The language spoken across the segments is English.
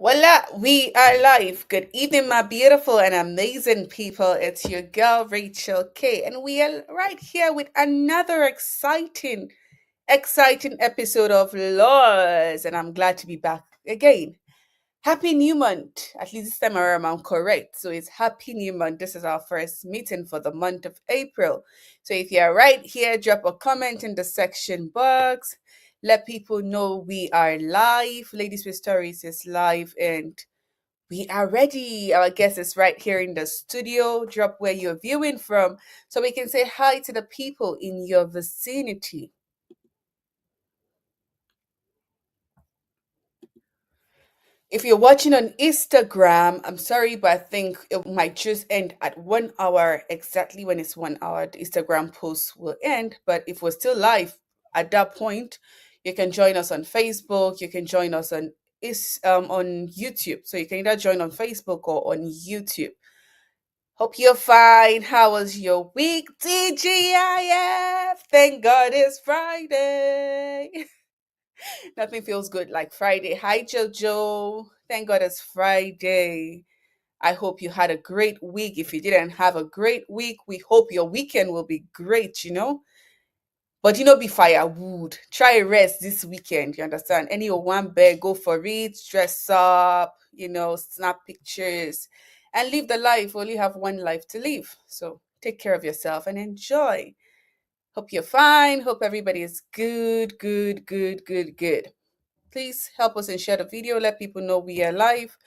Voila, we are live. Good evening, my beautiful and amazing people. It's your girl, Rachel K. And we are right here with another exciting episode of Laws. And I'm glad to be back again. Happy New Month. At least this time around, I'm correct. So it's Happy New Month. This is our first meeting for the month of April. So if you're right here, drop a comment in the section box. Let people know we are live. Ladies with Stories is live and we are ready. Our guest is right here in the studio. Drop where you're viewing from so we can say hi to the people in your vicinity. If you're watching on Instagram, I'm sorry, but I think it might just end at 1 hour. Exactly when it's 1 hour, the Instagram post will end. But if we're still live at that point, you can join us on Facebook. You can join us on YouTube. So you can either join on Facebook or on YouTube. Hope you're fine. How was your week, TGIF? Thank God it's Friday. Nothing feels good like Friday. Hi, Jojo. Thank God it's Friday. I hope you had a great week. If you didn't have a great week, we hope your weekend will be great. But be firewood. Try rest this weekend. You understand? Any one bed, go for it. Dress up, snap pictures and live the life. Only have one life to live. So take care of yourself and enjoy. Hope you're fine. Hope everybody is good, good, good, good, good. Please help us and share the video. Let people know we are live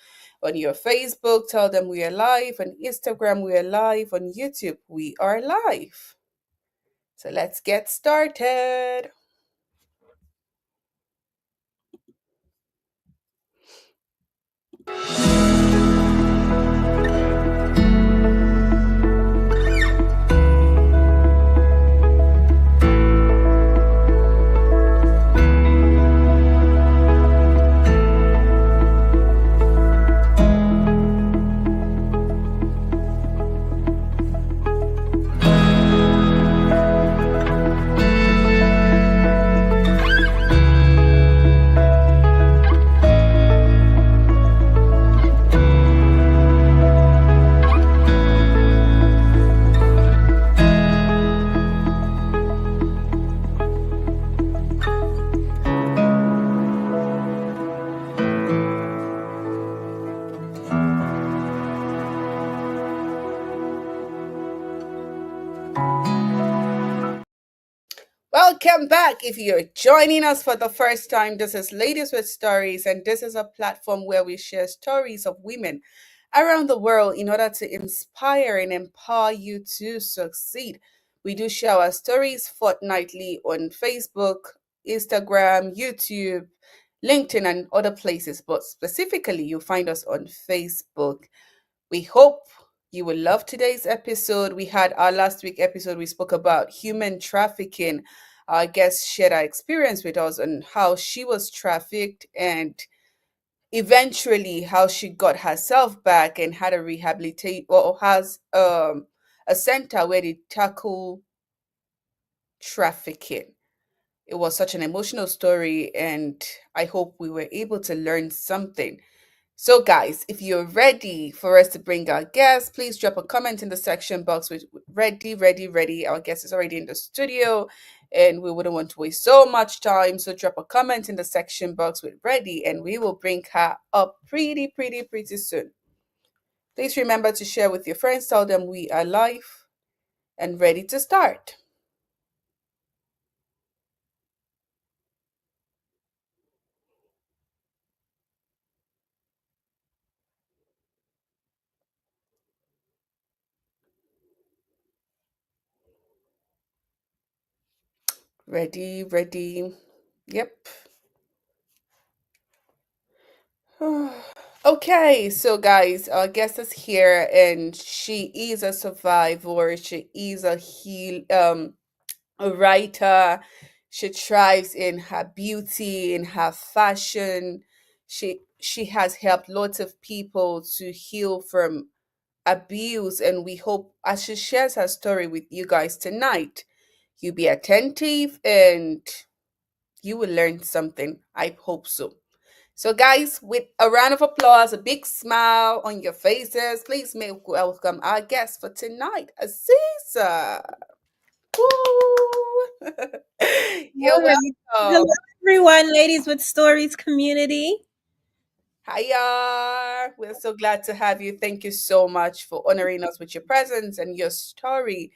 on your Facebook. Tell them we are live on Instagram. We are live on YouTube. We are live. So let's get started. Welcome back. If you're joining us for the first time, this is Ladies with Stories, and this is a platform where we share stories of women around the world in order to inspire and empower you to succeed. We do share our stories fortnightly on Facebook, Instagram, YouTube, LinkedIn, and other places, but specifically, you'll find us on Facebook. We hope you will love today's episode. We had our last week episode, we spoke about human trafficking. Our guest shared our experience with us on how she was trafficked and eventually how she got herself back and had a rehabilitate or has a center where they tackle trafficking. It was such an emotional story, and I hope we were able to learn something. So, guys, if you're ready for us to bring our guest, please drop a comment in the section box with ready, ready, ready. Our guest is already in the studio and we wouldn't want to waste so much time. So, drop a comment in the section box with ready and we will bring her up pretty, pretty, pretty soon. Please remember to share with your friends, tell them we are live and ready to start. Ready, ready. Yep. Okay, so guys, our guest is here and she is a survivor. She is a writer. She thrives in her beauty, in her fashion. She has helped lots of people to heal from abuse, and we hope as she shares her story with you guys tonight, you'll be attentive and you will learn something. I hope so. So, guys, with a round of applause, a big smile on your faces, please make welcome our guest for tonight, Aziza. Woo! You're All right. Hello, welcome. everyone, Ladies with Stories community. Hiya! We're so glad to have you. Thank you so much for honoring us with your presence and your story.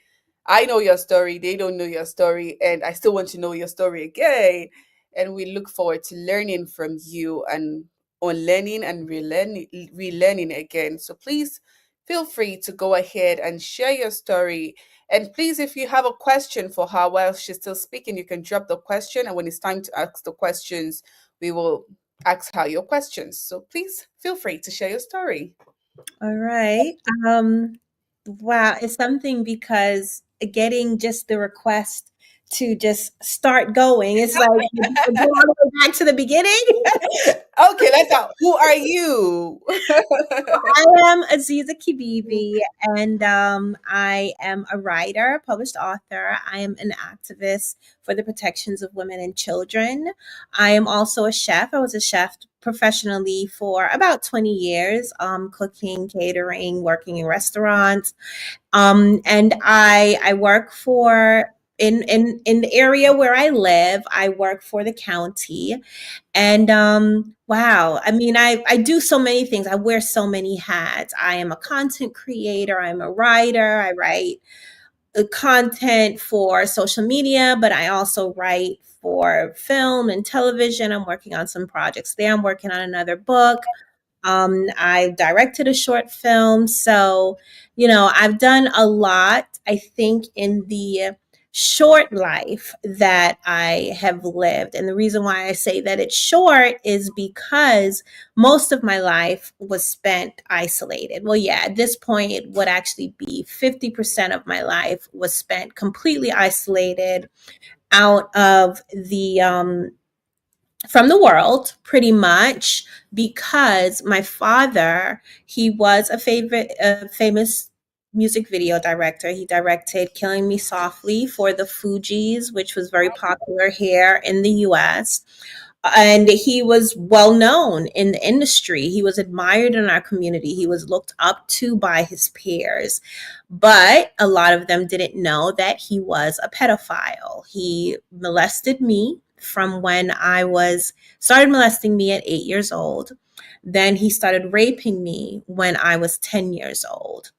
I know your story, they don't know your story, and I still want to know your story again. And we look forward to learning from you and unlearning and relearning again. So please feel free to go ahead and share your story. And please, if you have a question for her while she's still speaking, you can drop the question. And when it's time to ask the questions, we will ask her your questions. So please feel free to share your story. All right. Um, wow, it's something because getting just the request to just start going, it's like go all the way back to the beginning. Okay, let's out. Who are you? I am Aziza Kibibi, and I am a writer, published author. I am an activist for the protections of women and children. I am also a chef. I was a chef professionally for about 20 years, cooking, catering, working in restaurants. And I work for in the area where I live. I work for the county, and wow, I mean, I do so many things. I wear so many hats. I am a content creator. I'm a writer. I write content for social media, but I also write for film and television. I'm working on some projects there. I'm working on another book. I directed a short film. So, I've done a lot, I think, in the short life that I have lived. And the reason why I say that it's short is because most of my life was spent isolated. Well, yeah, at this point, it would actually be 50% of my life was spent completely isolated out of the from the world, pretty much, because my father, he was a famous music video director. He directed Killing Me Softly for the Fugees, which was very popular here in the US. And he was well known in the industry. He was admired in our community. He was looked up to by his peers. But a lot of them didn't know that he was a pedophile. He molested me from when I was started molesting me at 8 years old. Then he started raping me when I was 10 years old.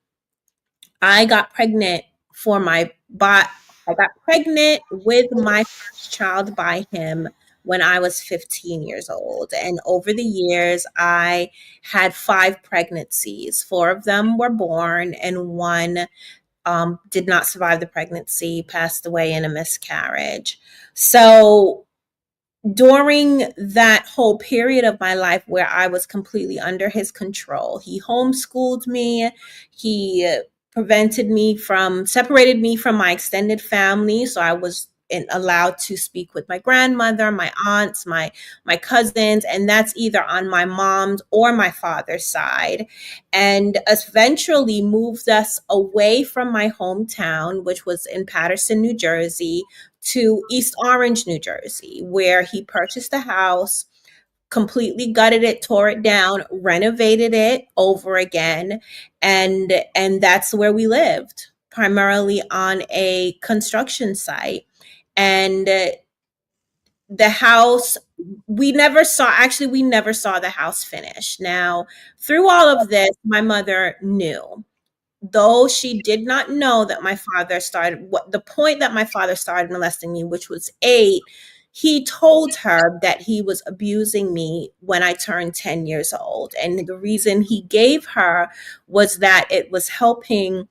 I got pregnant for my bot. I got pregnant with my first child by him when I was 15 years old. And over the years, I had 5 pregnancies. 4 of them were born, and one did not survive the pregnancy, passed away in a miscarriage. So during that whole period of my life where I was completely under his control, he homeschooled me. He separated me from my extended family. So I was allowed to speak with my grandmother, my aunts, my cousins, and that's either on my mom's or my father's side. And eventually moved us away from my hometown, which was in Paterson, New Jersey, to East Orange, New Jersey, where he purchased a house, completely gutted it, tore it down, renovated it over again, and that's where we lived, primarily on a construction site. And the house we never saw the house finish. Now, through all of this, my mother knew, though she did not know that my father started what the point that my father started molesting me, which was 8. He told her that he was abusing me when I turned 10 years old, and the reason he gave her was that it was helping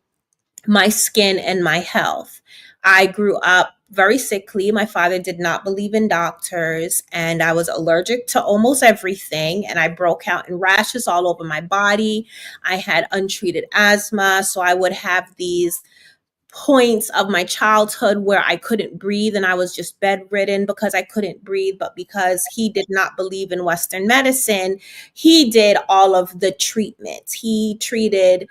my skin and my health. I grew up very sickly. My father did not believe in doctors, and I was allergic to almost everything. And I broke out in rashes all over my body. I had untreated asthma. So I would have these points of my childhood where I couldn't breathe and I was just bedridden because I couldn't breathe. But because he did not believe in Western medicine, he did all of the treatments. He treated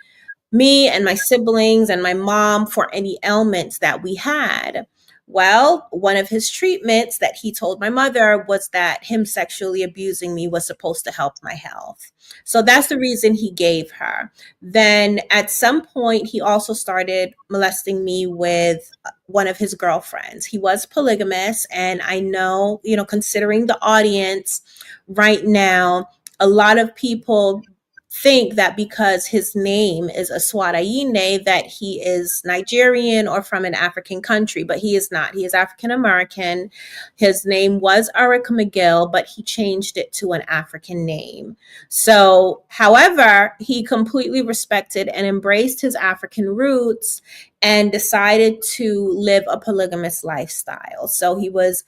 me and my siblings and my mom for any ailments that we had. Well, one of his treatments that he told my mother was that him sexually abusing me was supposed to help my health. So that's the reason he gave her. Then at some point, he also started molesting me with one of his girlfriends. He was polygamous. And I know, considering the audience right now, a lot of people think that because his name is Aswad that he is Nigerian or from an African country, but he is not. He is African American. His name was Eric McGill, but he changed it to an African name. So, however, he completely respected and embraced his African roots and decided to live a polygamous lifestyle. So he was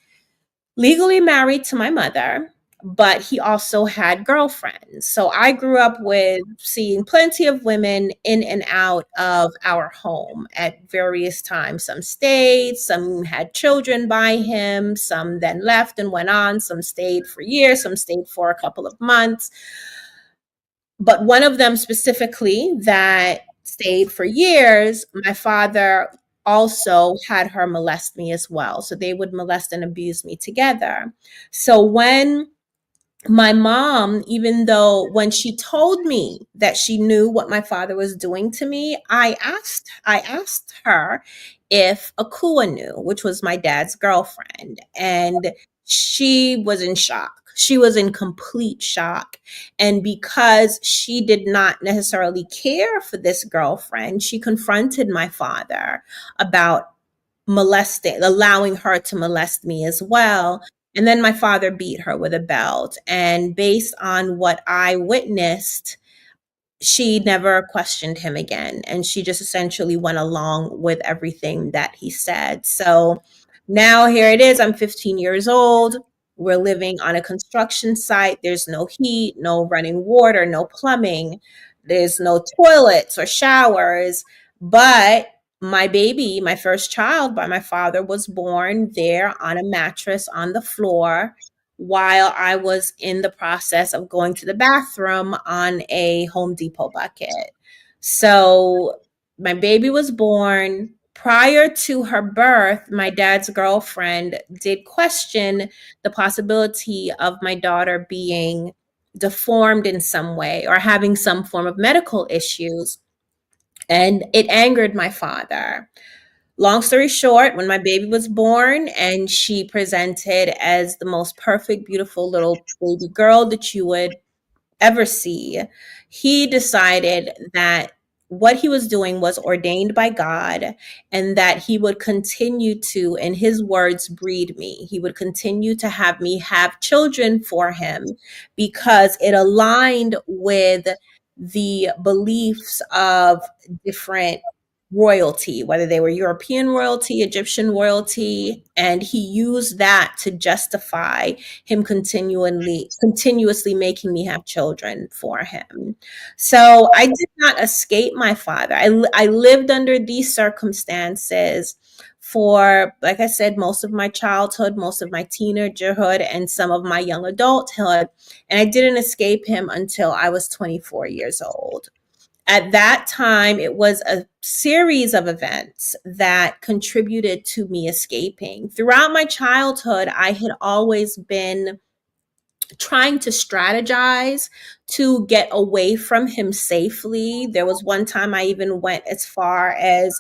legally married to my mother, but he also had girlfriends. So I grew up with seeing plenty of women in and out of our home at various times. Some stayed, some had children by him, some then left and went on, some stayed for years, some stayed for a couple of months. But one of them specifically that stayed for years, my father also had her molest me as well. So they would molest and abuse me together. So when my mom, even though when she told me that she knew what my father was doing to me, I asked her if Akua knew, which was my dad's girlfriend, and she was in shock. She was in complete shock. And because she did not necessarily care for this girlfriend, she confronted my father about molesting, allowing her to molest me as well. And then my father beat her with a belt. And based on what I witnessed, she never questioned him again. And she just essentially went along with everything that he said. So now here it is. I'm 15 years old. We're living on a construction site. There's no heat, no running water, no plumbing. There's no toilets or showers. But my baby, my first child by my father, was born there on a mattress on the floor while I was in the process of going to the bathroom on a Home Depot bucket. So my baby was born. Prior to her birth, my dad's girlfriend did question the possibility of my daughter being deformed in some way or having some form of medical issues. And it angered my father. Long story short, when my baby was born and she presented as the most perfect, beautiful little baby girl that you would ever see, he decided that what he was doing was ordained by God and that he would continue to, in his words, breed me. He would continue to have me have children for him because it aligned with the beliefs of different royalty, whether they were European royalty, Egyptian royalty, and he used that to justify him continuously making me have children for him. So I did not escape my father. I lived under these circumstances for, like I said, most of my childhood, most of my teenagerhood, and some of my young adulthood. And I didn't escape him until I was 24 years old. At that time, it was a series of events that contributed to me escaping. Throughout my childhood, I had always been trying to strategize to get away from him safely. There was one time I even went as far as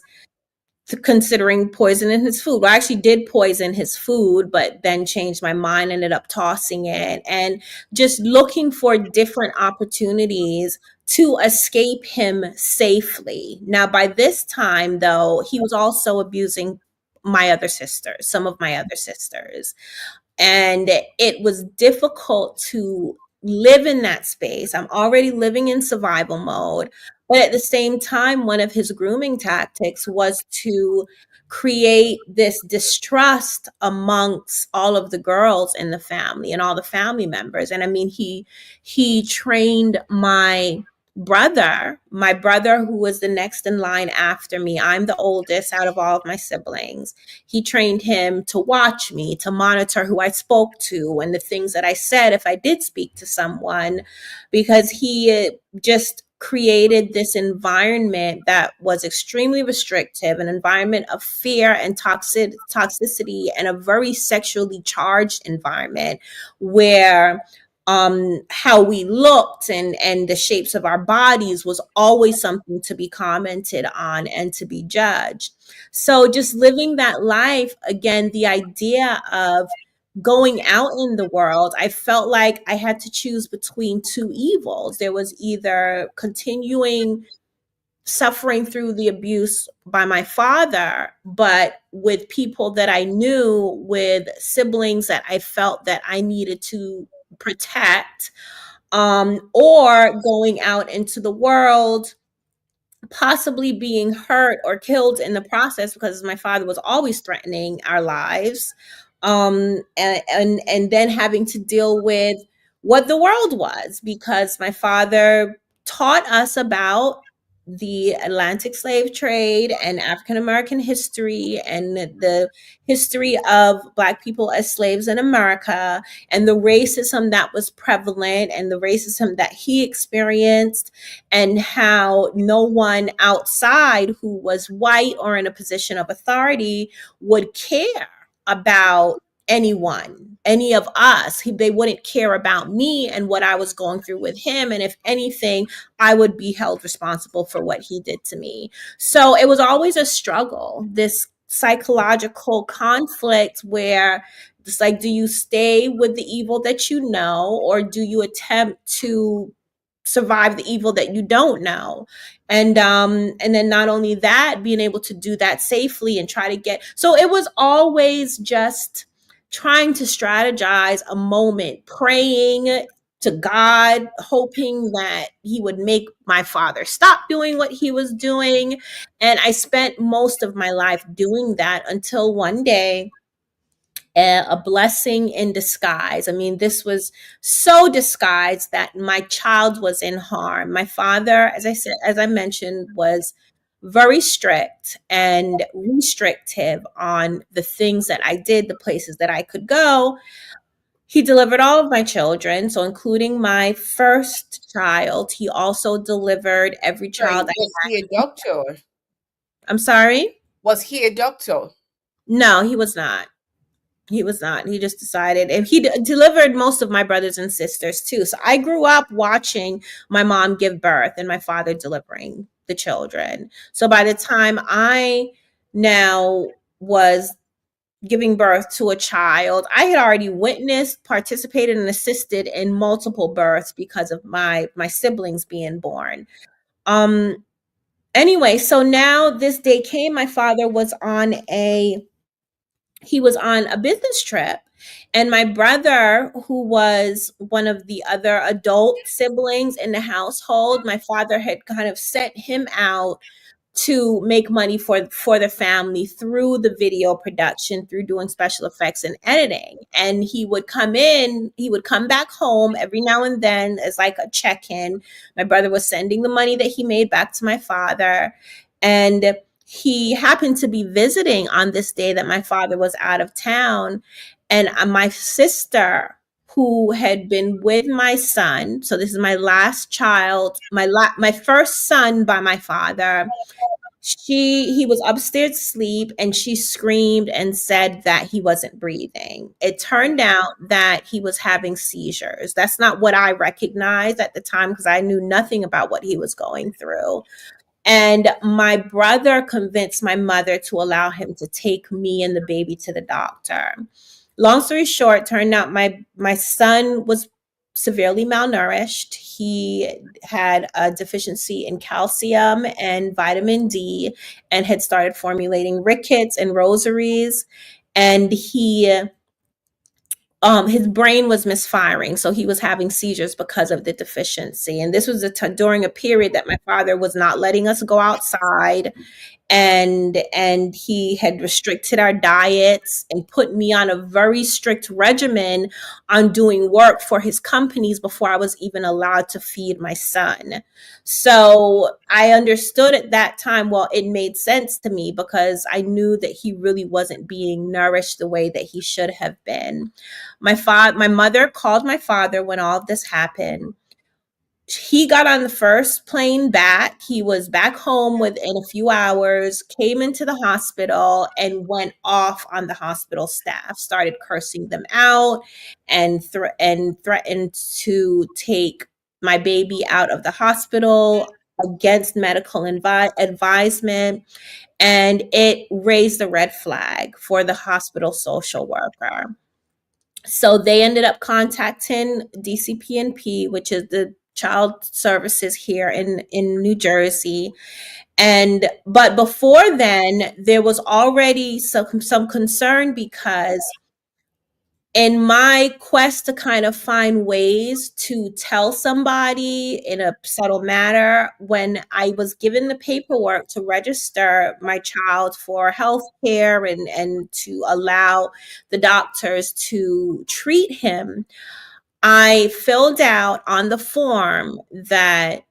considering poisoning his food. Well, I actually did poison his food, but then changed my mind, ended up tossing it, and just looking for different opportunities to escape him safely. Now, by this time, though, he was also abusing my other sisters, some of my other sisters. And it was difficult to live in that space. I'm already living in survival mode. But at the same time, one of his grooming tactics was to create this distrust amongst all of the girls in the family and all the family members. And I mean, he trained my brother who was the next in line after me. I'm the oldest out of all of my siblings. He trained him to watch me, to monitor who I spoke to and the things that I said if I did speak to someone, because he just created this environment that was extremely restrictive, an environment of fear and toxicity, and a very sexually charged environment where how we looked and the shapes of our bodies was always something to be commented on and to be judged. So just living that life, again, the idea of going out in the world, I felt like I had to choose between two evils. There was either continuing suffering through the abuse by my father, but with people that I knew, with siblings that I felt that I needed to protect, or going out into the world possibly being hurt or killed in the process because my father was always threatening our lives, and then having to deal with what the world was, because my father taught us about the Atlantic slave trade and African American history and the history of Black people as slaves in America, and the racism that was prevalent and the racism that he experienced, and how no one outside who was white or in a position of authority would care about anyone, any of us. They wouldn't care about me and what I was going through with him. And if anything, I would be held responsible for what he did to me. So it was always a struggle, this psychological conflict where it's like, do you stay with the evil that you know, or do you attempt to survive the evil that you don't know? And then not only that, being able to do that safely and try to get, so it was always just trying to strategize a moment, praying to God, hoping that he would make my father stop doing what he was doing. And I spent most of my life doing that until one day, a blessing in disguise. I mean, this was so disguised that my child was in harm. My father, as I said, as I mentioned, was very strict and restrictive on the things that I did, the places that I could go. He delivered all of my children, so including my first child. He also delivered every Sorry, child I was he a had. doctor? I'm sorry? Was he a doctor? No, he was not. He was not. He just decided, and he delivered most of my brothers and sisters too. So I grew up watching my mom give birth and my father delivering the children. So by the time I now was giving birth to a child, I had already witnessed, participated, and assisted in multiple births because of my siblings being born. Um. Anyway, so now this day came. My father was on a he was on a business trip, and my brother, who was one of the other adult siblings in the household, my father had kind of sent him out to make money for the family through the video production, through doing special effects and editing. And he would come back home every now and then as like a check-in. My brother was sending the money that he made back to my father, and he happened to be visiting on this day that my father was out of town. And my sister, who had been with my son, so this is my last child, my first son by my father, he was upstairs asleep, and she screamed and said that he wasn't breathing. It turned out that he was having seizures. That's not what I recognized at the time, because I knew nothing about what he was going through. And my brother convinced my mother to allow him to take me and the baby to the doctor. Long story short, turned out my son was severely malnourished. He had a deficiency in calcium and vitamin D, and had started formulating rickets and rosaries. And his brain was misfiring, so he was having seizures because of the deficiency. And this was during a period that my father was not letting us go outside, and he had restricted our diets and put me on a very strict regimen on doing work for his companies before I was even allowed to feed my son. So I understood at that time, well, it made sense to me, because I knew that he really wasn't being nourished the way that he should have been. My mother called my father when all of this happened. He got on the first plane back. He was back home within a few hours, came into the hospital and went off on the hospital staff, started cursing them out and threatened to take my baby out of the hospital against medical advisement. And it raised a red flag for the hospital social worker. So they ended up contacting DCPNP, which is the child services here in New Jersey. And but before then, there was already some concern because in my quest to kind of find ways to tell somebody in a subtle manner, when I was given the paperwork to register my child for health care and to allow the doctors to treat him, I filled out on the form that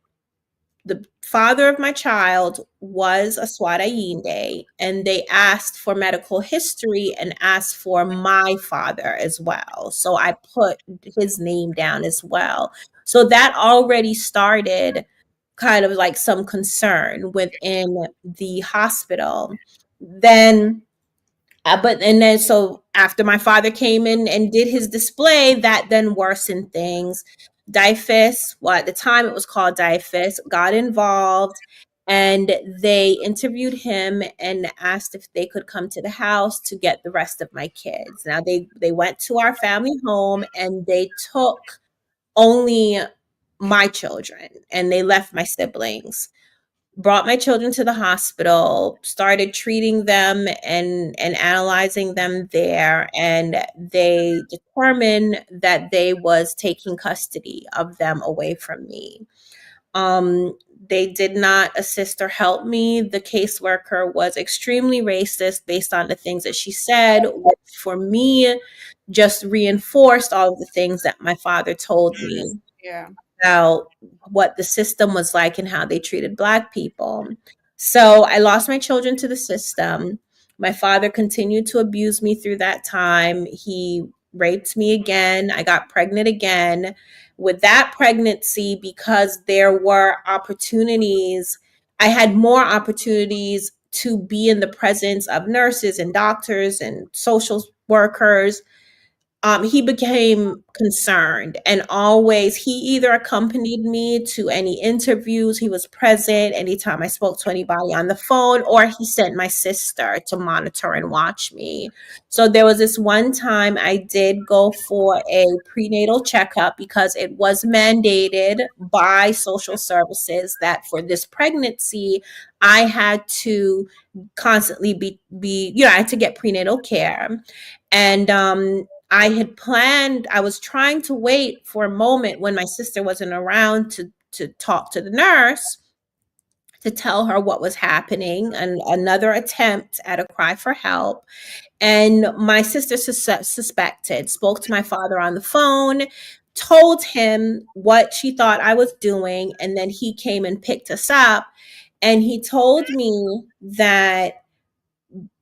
the father of my child was a Swatayinde, and they asked for medical history and asked for my father as well. So I put his name down as well. So that already started kind of like some concern within the hospital. Then but and then so after my father came in and did his display, that then worsened things. DIFIS, well, at the time it was called DIFIS, got involved and they interviewed him and asked if they could come to the house to get the rest of my kids. Now they went to our family home and they took only my children and they left my siblings. Brought my children to the hospital, started treating them and analyzing them there, and they determined that they was taking custody of them away from me. They did not assist or help me. The caseworker was extremely racist based on the things that she said, which for me just reinforced all of the things that my father told me Yeah. about what the system was like and how they treated Black people. So I lost my children to the system. My father continued to abuse me through that time. He raped me again. I got pregnant again. With that pregnancy, because there were opportunities, I had more opportunities to be in the presence of nurses and doctors and social workers. He became concerned and always he either accompanied me to any interviews, he was present anytime I spoke to anybody on the phone, or he sent my sister to monitor and watch me. So there was this one time I did go for a prenatal checkup because it was mandated by social services that for this pregnancy I had to constantly I had to get prenatal care. And I had planned, I was trying to wait for a moment when my sister wasn't around to talk to the nurse to tell her what was happening, and another attempt at a cry for help. And my sister suspected, spoke to my father on the phone, told him what she thought I was doing, and then he came and picked us up. And he told me that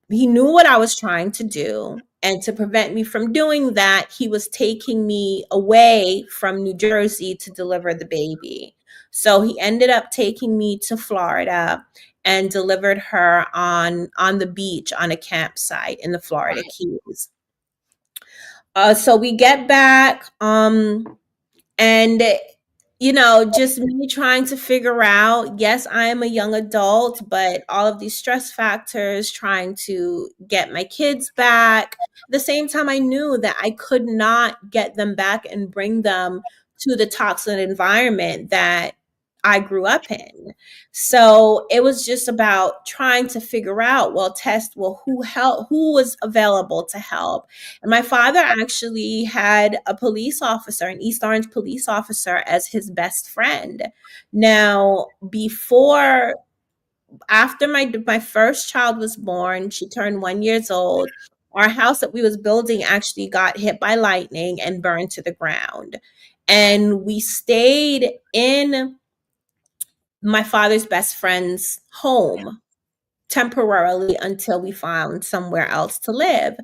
he knew what I was trying to do. And to prevent me from doing that, he was taking me away from New Jersey to deliver the baby. So he ended up taking me to Florida and delivered her on the beach on a campsite in the Florida Keys. So we get back. And just me trying to figure out, yes, I am a young adult, but all of these stress factors, trying to get my kids back. At the same time, I knew that I could not get them back and bring them to the toxic environment that I grew up in. So it was just about trying to figure out, who was available to help. And my father actually had a police officer, an East Orange police officer, as his best friend. Now, after my first child was born, she turned 1 years old. Our house that we was building actually got hit by lightning and burned to the ground. And we stayed in my father's best friend's home temporarily until we found somewhere else to live.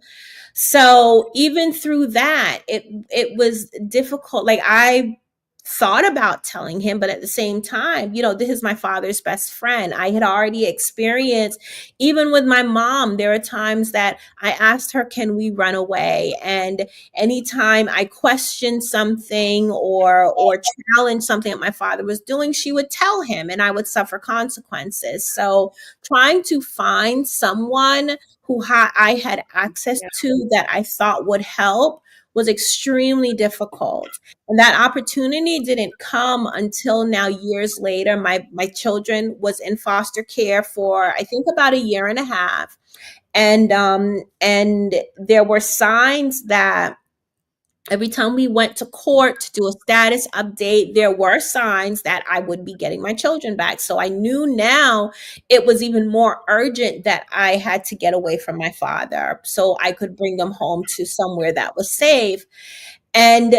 So even through that, it was difficult. Like, I thought about telling him, but at the same time, this is my father's best friend. I had already experienced, even with my mom, there are times that I asked her, can we run away? And anytime I questioned something or challenged something that my father was doing, she would tell him and I would suffer consequences. So trying to find someone who I had access Yeah. to that I thought would help was extremely difficult. And that opportunity didn't come until now, years later. My children was in foster care for I think about a year and a half. And there were signs that every time we went to court to do a status update, there were signs that I would be getting my children back. So I knew now it was even more urgent that I had to get away from my father so I could bring them home to somewhere that was safe. And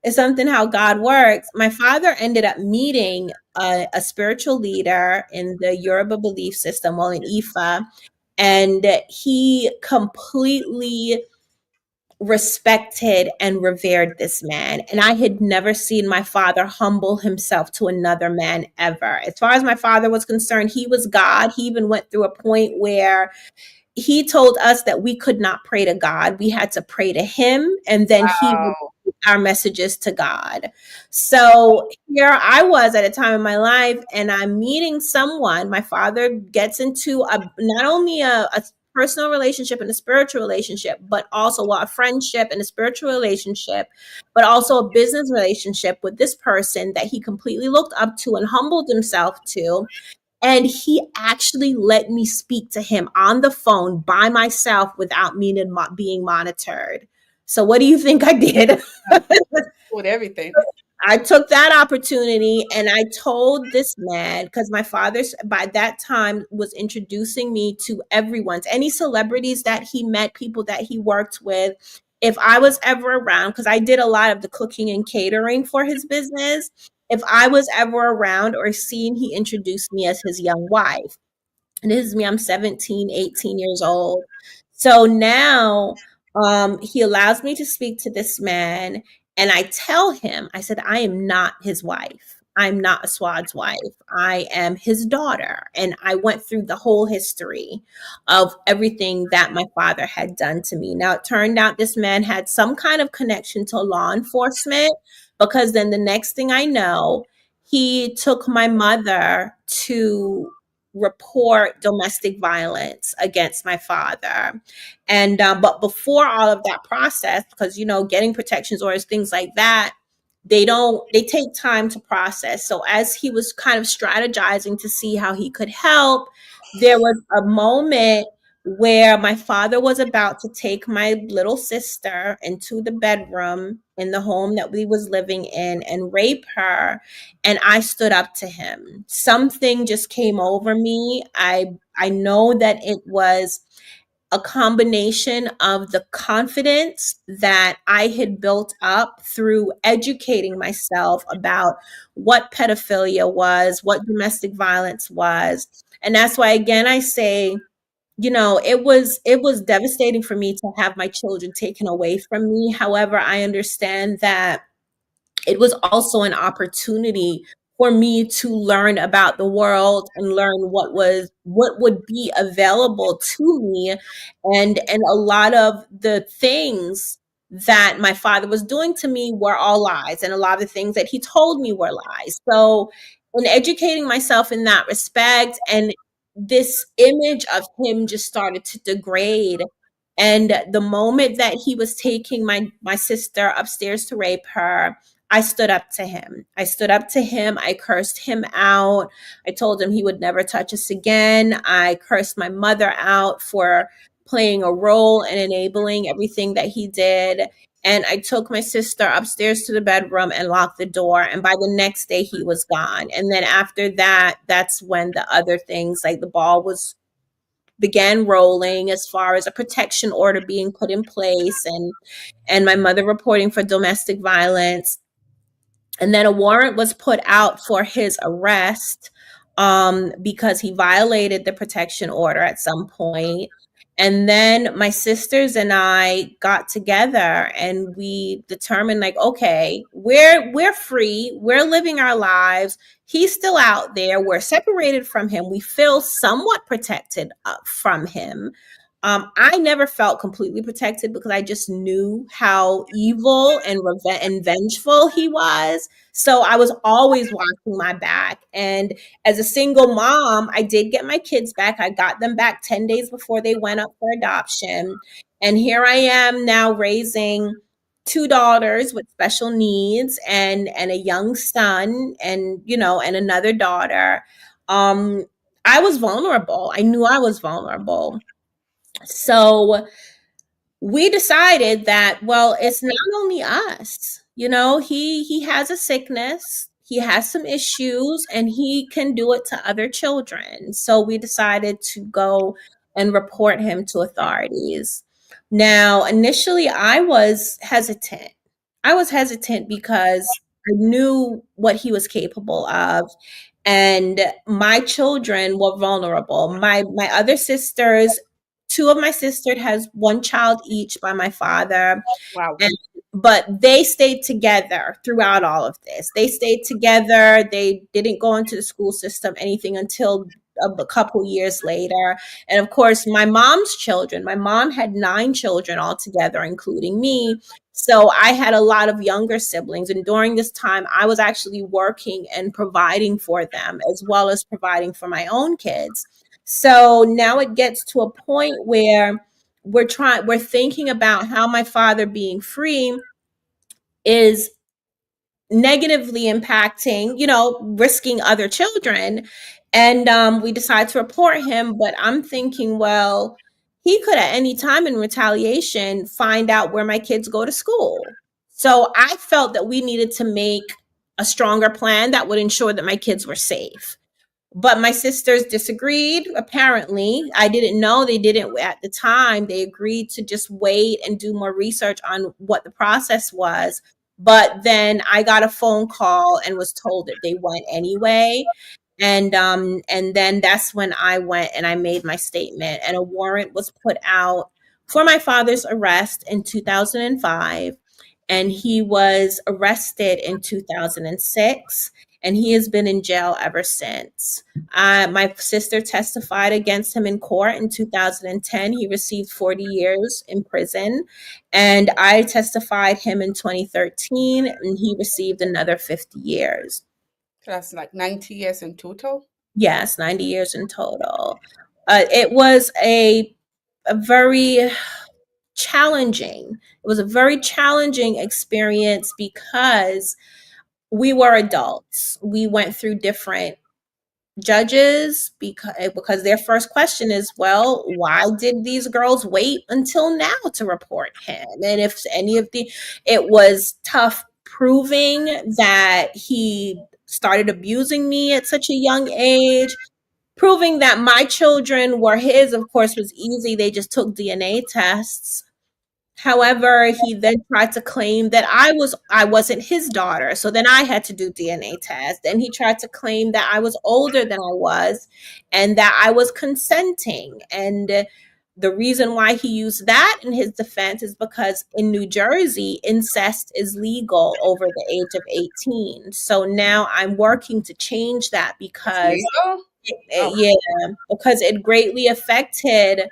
it's something how God works. My father ended up meeting a spiritual leader in the Yoruba belief system, well, in Ifa, and he completely respected and revered this man. And I had never seen my father humble himself to another man ever. As far as my father was concerned, he was God. He even went through a point where he told us that we could not pray to God. We had to pray to him, and then he would Wow. give our messages to God. So here I was at a time in my life, and I'm meeting someone. My father gets into not only a personal relationship and a spiritual relationship, but also a friendship and a spiritual relationship, but also a business relationship with this person that he completely looked up to and humbled himself to. And he actually let me speak to him on the phone by myself without me being monitored. So, what do you think I did? With everything. I took that opportunity and I told this man, because my father by that time was introducing me to everyone, to any celebrities that he met, people that he worked with. If I was ever around, because I did a lot of the cooking and catering for his business, if I was ever around or seen, he introduced me as his young wife. And this is me, I'm 17, 18 years old. So now he allows me to speak to this man, and I tell him, I said, I am not his wife. I'm not Aswad's wife. I am his daughter. And I went through the whole history of everything that my father had done to me. Now, it turned out this man had some kind of connection to law enforcement, because then the next thing I know, he took my mother to report domestic violence against my father. And but before all of that process, because getting protections orders, things like that, they take time to process. So as he was kind of strategizing to see how he could help, there was a moment where my father was about to take my little sister into the bedroom in the home that we was living in and rape her, and I stood up to him. Something just came over me. I know that it was a combination of the confidence that I had built up through educating myself about what pedophilia was, what domestic violence was. And that's why again I say, it was devastating for me to have my children taken away from me. However, I understand that it was also an opportunity for me to learn about the world and learn what would be available to me, and a lot of the things that my father was doing to me were all lies, and a lot of the things that he told me were lies. So in educating myself in that respect, and this image of him just started to degrade. And the moment that he was taking my sister upstairs to rape her, I stood up to him. I stood up to him. I cursed him out. I told him he would never touch us again. I cursed my mother out for playing a role and enabling everything that he did. And I took my sister upstairs to the bedroom and locked the door. And by the next day, he was gone. And then after that, that's when the other things, like the ball was began rolling as far as a protection order being put in place, and my mother reporting for domestic violence. And then a warrant was put out for his arrest, because he violated the protection order at some point. And then my sisters and I got together and we determined, like, okay, we're free, we're living our lives. He's still out there. We're separated from him. We feel somewhat protected from him. I never felt completely protected because I just knew how evil and and vengeful he was. So I was always watching my back. And as a single mom, I did get my kids back. I got them back 10 days before they went up for adoption. And here I am now raising two daughters with special needs and a young son and and another daughter. Um I was vulnerable. I knew I was vulnerable. So we decided that, well, it's not only us. He has a sickness, he has some issues, and he can do it to other children. So we decided to go and report him to authorities. Now, initially I was hesitant because I knew what he was capable of, and my children were vulnerable. My other sisters, two of my sisters has one child each by my father, Wow. and but they stayed together throughout all of this. They stayed together. They didn't go into the school system anything until a couple years later. And of course, my mom's children, my mom had 9 children altogether, including me. So I had a lot of younger siblings. And during this time, I was actually working and providing for them as well as providing for my own kids. So now it gets to a point where we're thinking about how my father being free is negatively impacting, risking other children. And we decide to report him, but I'm thinking, well, he could at any time in retaliation find out where my kids go to school. So I felt that we needed to make a stronger plan that would ensure that my kids were safe. But my sisters disagreed. Apparently, I didn't know, they didn't at the time. They agreed to just wait and do more research on what the process was. But then I got a phone call and was told that they went anyway. And then that's when I went and I made my statement, and a warrant was put out for my father's arrest in 2005, and he was arrested in 2006, and he has been in jail ever since. My sister testified against him in court in 2010. He received 40 years in prison, and I testified him in 2013, and he received another 50 years. So that's like 90 years in total. Yes, 90 years in total. It was a very challenging. It was a very challenging experience because we were adults. We went through different judges because their first question is, well, why did these girls wait until now to report him? And if any of the it was tough proving that he started abusing me at such a young age. Proving that my children were his, of course, was easy. They just took DNA tests. However, he then tried to claim that I wasn't his daughter. So then I had to do DNA test. And he tried to claim that I was older than I was and that I was consenting. And the reason why he used that in his defense is because in New Jersey, incest is legal over the age of 18. So now I'm working to change that It's because legal. Oh, yeah, because it greatly affected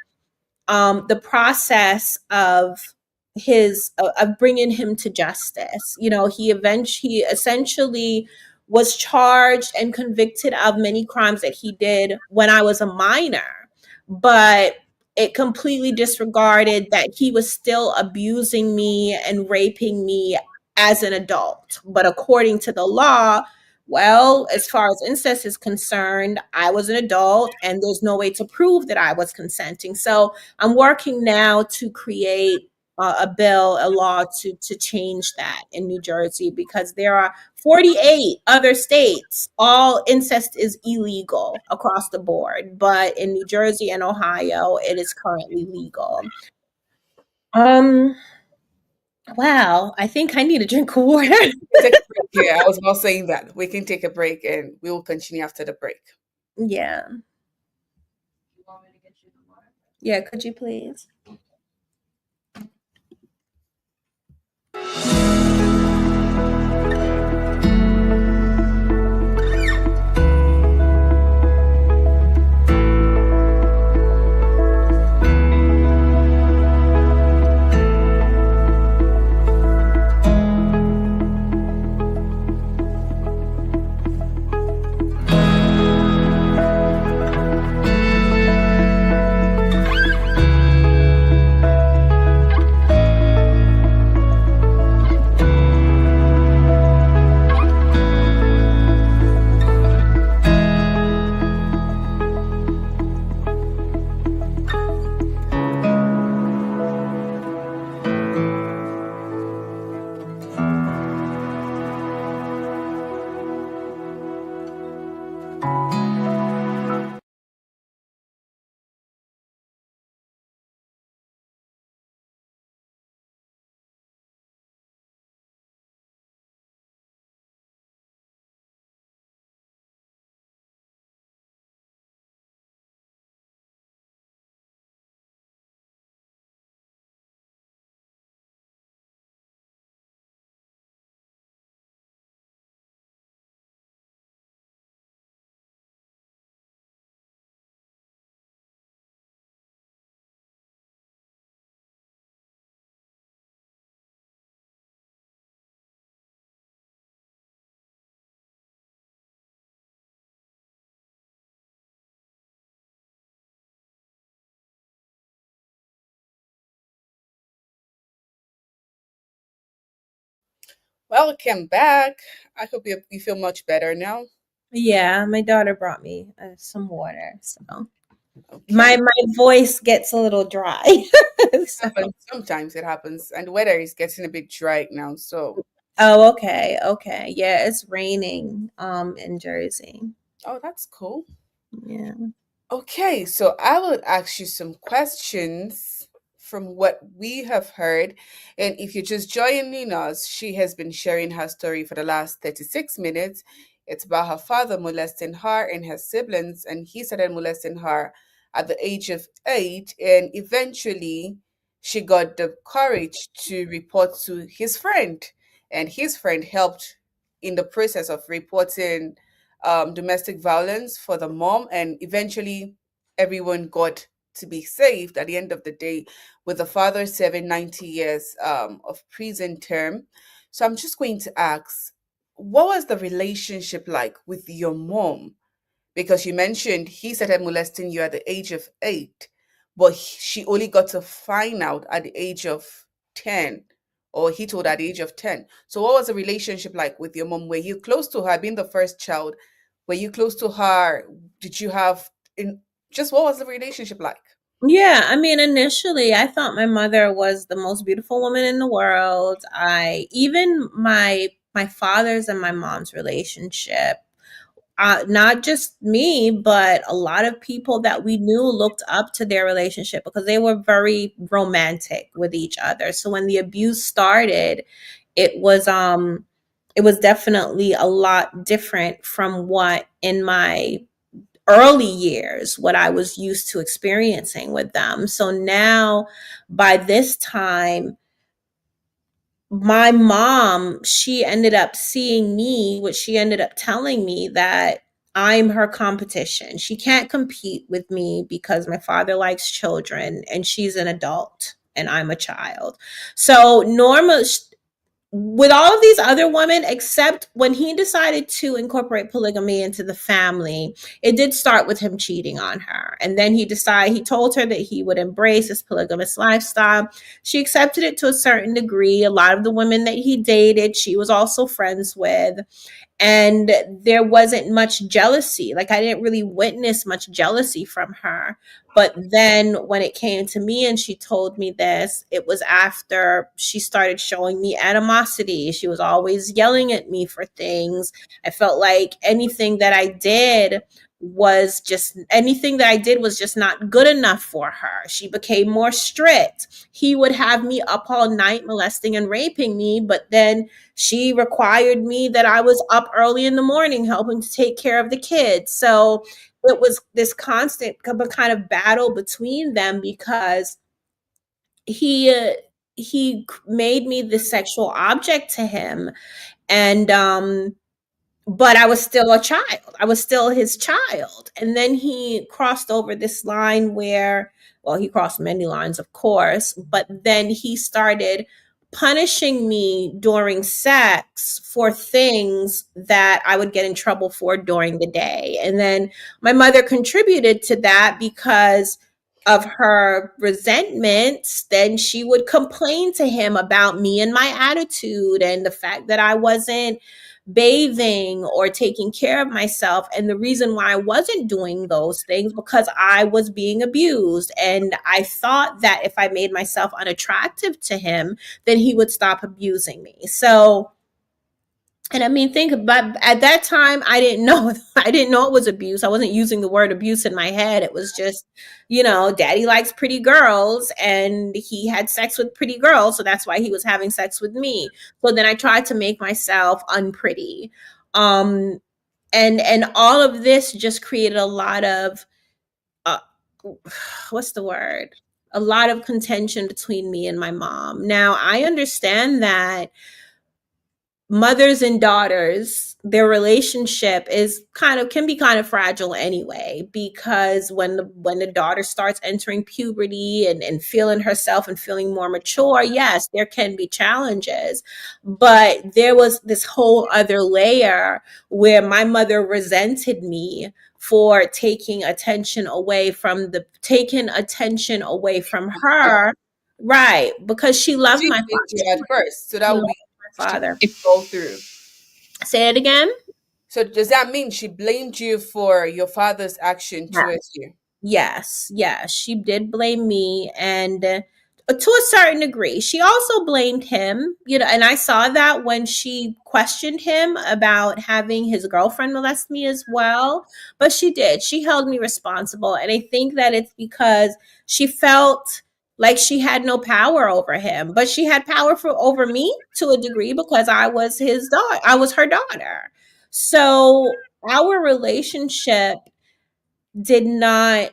the process of his of bringing him to justice. He essentially was charged and convicted of many crimes that he did when I was a minor, but it completely disregarded that he was still abusing me and raping me as an adult. But according to the law, well, as far as incest is concerned, I was an adult and there's no way to prove that I was consenting. So I'm working now to create a bill, a law to change that in New Jersey because there are 48 other states. All incest is illegal across the board, but in New Jersey and Ohio, it is currently legal. Um, wow, I think I need a drink of water. take a break. Yeah, I was not saying that. We can take a break and we will continue after the break. Yeah. Yeah, could you please? Welcome back. I hope you feel much better now. Yeah, my daughter brought me some water, so my Okay. my voice gets a little dry. So, Happens sometimes, it happens. And the weather is getting a bit dry now, so oh, okay, okay. Yeah, it's raining in Jersey. oh, that's cool. Yeah. Okay, so I will ask you some questions from what we have heard. And if you're just joining us, she has been sharing her story for the last 36 minutes. It's about her father molesting her and her siblings, and he started molesting her at the age of 8. And eventually, she got the courage to report to his friend, and his friend helped in the process of reporting domestic violence for the mom, and eventually everyone got to be saved at the end of the day, with the father serving 90 years of prison term. So I'm just going to ask, what was the relationship like with your mom? Because you mentioned he started molesting you at the age of 8, but she only got to find out at the age of 10, or he told her at the age of 10. So what was the relationship like with your mom? Were you close to her, being the first child? Were you close to her? Did you have in just what was the relationship like? Yeah, I mean, initially I thought my mother was the most beautiful woman in the world. I even my father's and my mom's relationship, not just me, but a lot of people that we knew looked up to their relationship because they were very romantic with each other. So when the abuse started, it was um it was definitely a lot different from what in my early years what I was used to experiencing with them. So now by this time my mom, she ended up seeing me, what she ended up telling me that I'm her competition. She can't compete with me because my father likes children and she's an adult and I'm a child. So Norma, with all of these other women, except when he decided to incorporate polygamy into the family, it did start with him cheating on her. And then he told her that he would embrace his polygamous lifestyle. She accepted it to a certain degree. A lot of the women that he dated, she was also friends with, and there wasn't much jealousy. Like I didn't really witness much jealousy from her. But then when it came to me and she told me this, it was after she started showing me animosity. She was always yelling at me for things. I felt like anything that I did was just not good enough for her. She became more strict. He would have me up all night molesting and raping me, but then she required me that I was up early in the morning helping to take care of the kids. So it was this constant kind of battle between them because he uh, he made me the sexual object to him, and but I was still a child. I was still his child. And then he crossed over this line where, well, he crossed many lines, of course, but then he started punishing me during sex for things that I would get in trouble for during the day. And then my mother contributed to that because of her resentments. Then she would complain to him about me and my attitude and the fact that I wasn't bathing or taking care of myself. And the reason why I wasn't doing those things because I was being abused. And I thought that if I made myself unattractive to him, then he would stop abusing me. So, and I mean, think about at that time, I didn't know, I didn't know it was abuse. I wasn't using the word abuse in my head. It was just, daddy likes pretty girls and he had sex with pretty girls. So that's why he was having sex with me. So then I tried to make myself unpretty. Um, and all of this just created a lot of, uh, what's the word? A lot of contention between me and my mom. Now I understand that mothers and daughters, their relationship is kind of can be kind of fragile anyway, because when the daughter starts entering puberty and feeling herself and feeling more mature, yes, there can be challenges. But there was this whole other layer where my mother resented me for taking attention away from her. Right, because she loved She my blamed you father. at first, so She that would loved be my she father. go through. Say it again. So does that mean she blamed you for your father's action towards you? Yes, yes, she did blame me, and to a certain degree. She also blamed him, and I saw that when she questioned him about having his girlfriend molest me as well. But she did. She held me responsible, and I think that it's because she felt like she had no power over him, but she had power over me to a degree because I was his daughter. I was her daughter. So our relationship did not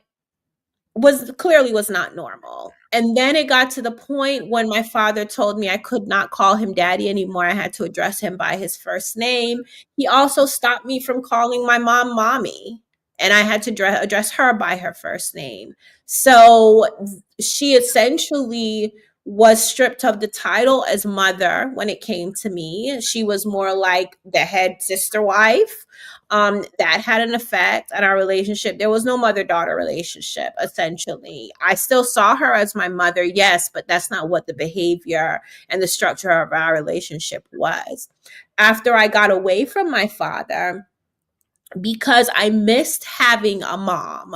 was not normal. And then it got to the point when my father told me I could not call him daddy anymore. I had to address him by his first name. He also stopped me from calling my mom mommy, and I had to address her by her first name. So she essentially was stripped of the title as mother when it came to me. She was more like the head sister wife. That had an effect on our relationship. There was no mother-daughter relationship, essentially. I still saw her as my mother, yes, but that's not what the behavior and the structure of our relationship was. After I got away from my father, because I missed having a mom,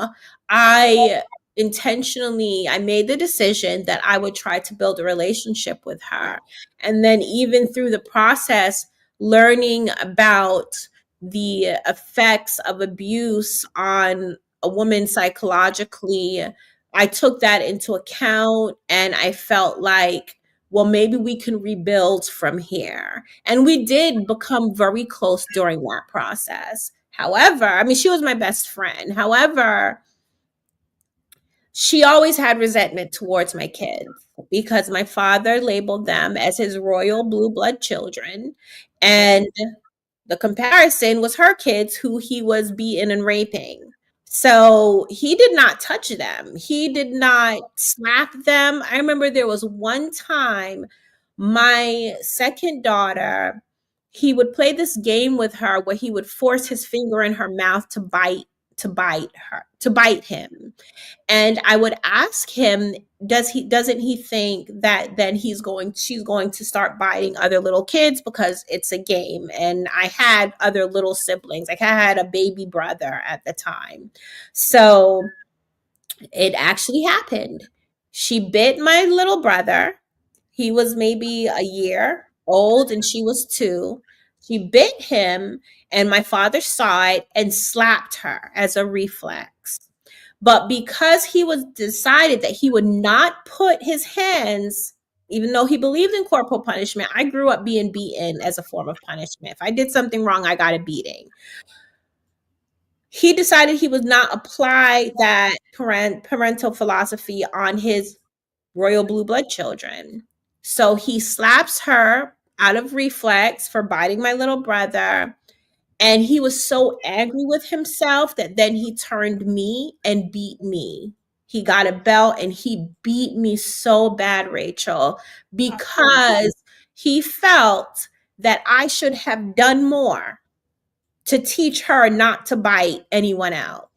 I I made the decision that I would try to build a relationship with her. And then even through the process, learning about the effects of abuse on a woman psychologically, I took that into account and I felt like, well, maybe we can rebuild from here. And we did become very close during that process. However, I mean, she was my best friend. However, she always had resentment towards my kids because my father labeled them as his royal blue blood children. And the comparison was her kids who he was beating and raping. So he did not touch them. He did not slap them. I remember there was one time my second daughter, he would play this game with her where he would force his finger in her mouth to bite him. And I would ask him, doesn't he think that then she's going to start biting other little kids because it's a game? And I had other little siblings. Like I had a baby brother at the time. So it actually happened. She bit my little brother. He was maybe a year old and she was 2. She bit him and my father saw it and slapped her as a reflex. But because he was decided that he would not put his hands, even though he believed in corporal punishment, I grew up being beaten as a form of punishment. If I did something wrong, I got a beating. He decided he would not apply that parental philosophy on his royal blue blood children. So he slaps her out of reflex for biting my little brother. And he was so angry with himself that then he turned me and beat me. He got a belt and he beat me so bad, Racheal, Oh, because he felt that I should have done more to teach her not to bite anyone else,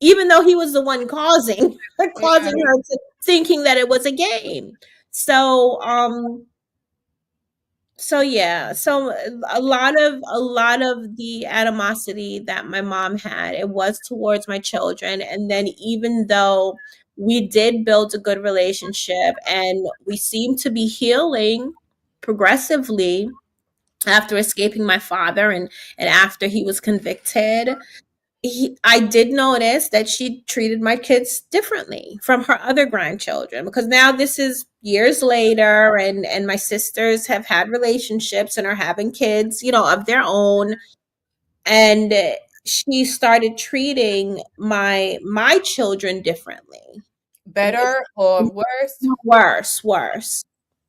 even though he was the one causing yeah. causing her to thinking that it was a game. So yeah, so a lot of the animosity that my mom had, it was towards my children. And then even though we did build a good relationship and we seemed to be healing progressively after escaping my father and after he was convicted, I did notice that she treated my kids differently from her other grandchildren, because now this is years later, and my sisters have had relationships and are having kids, of their own. And she started treating my children differently. Better or worse? Worse.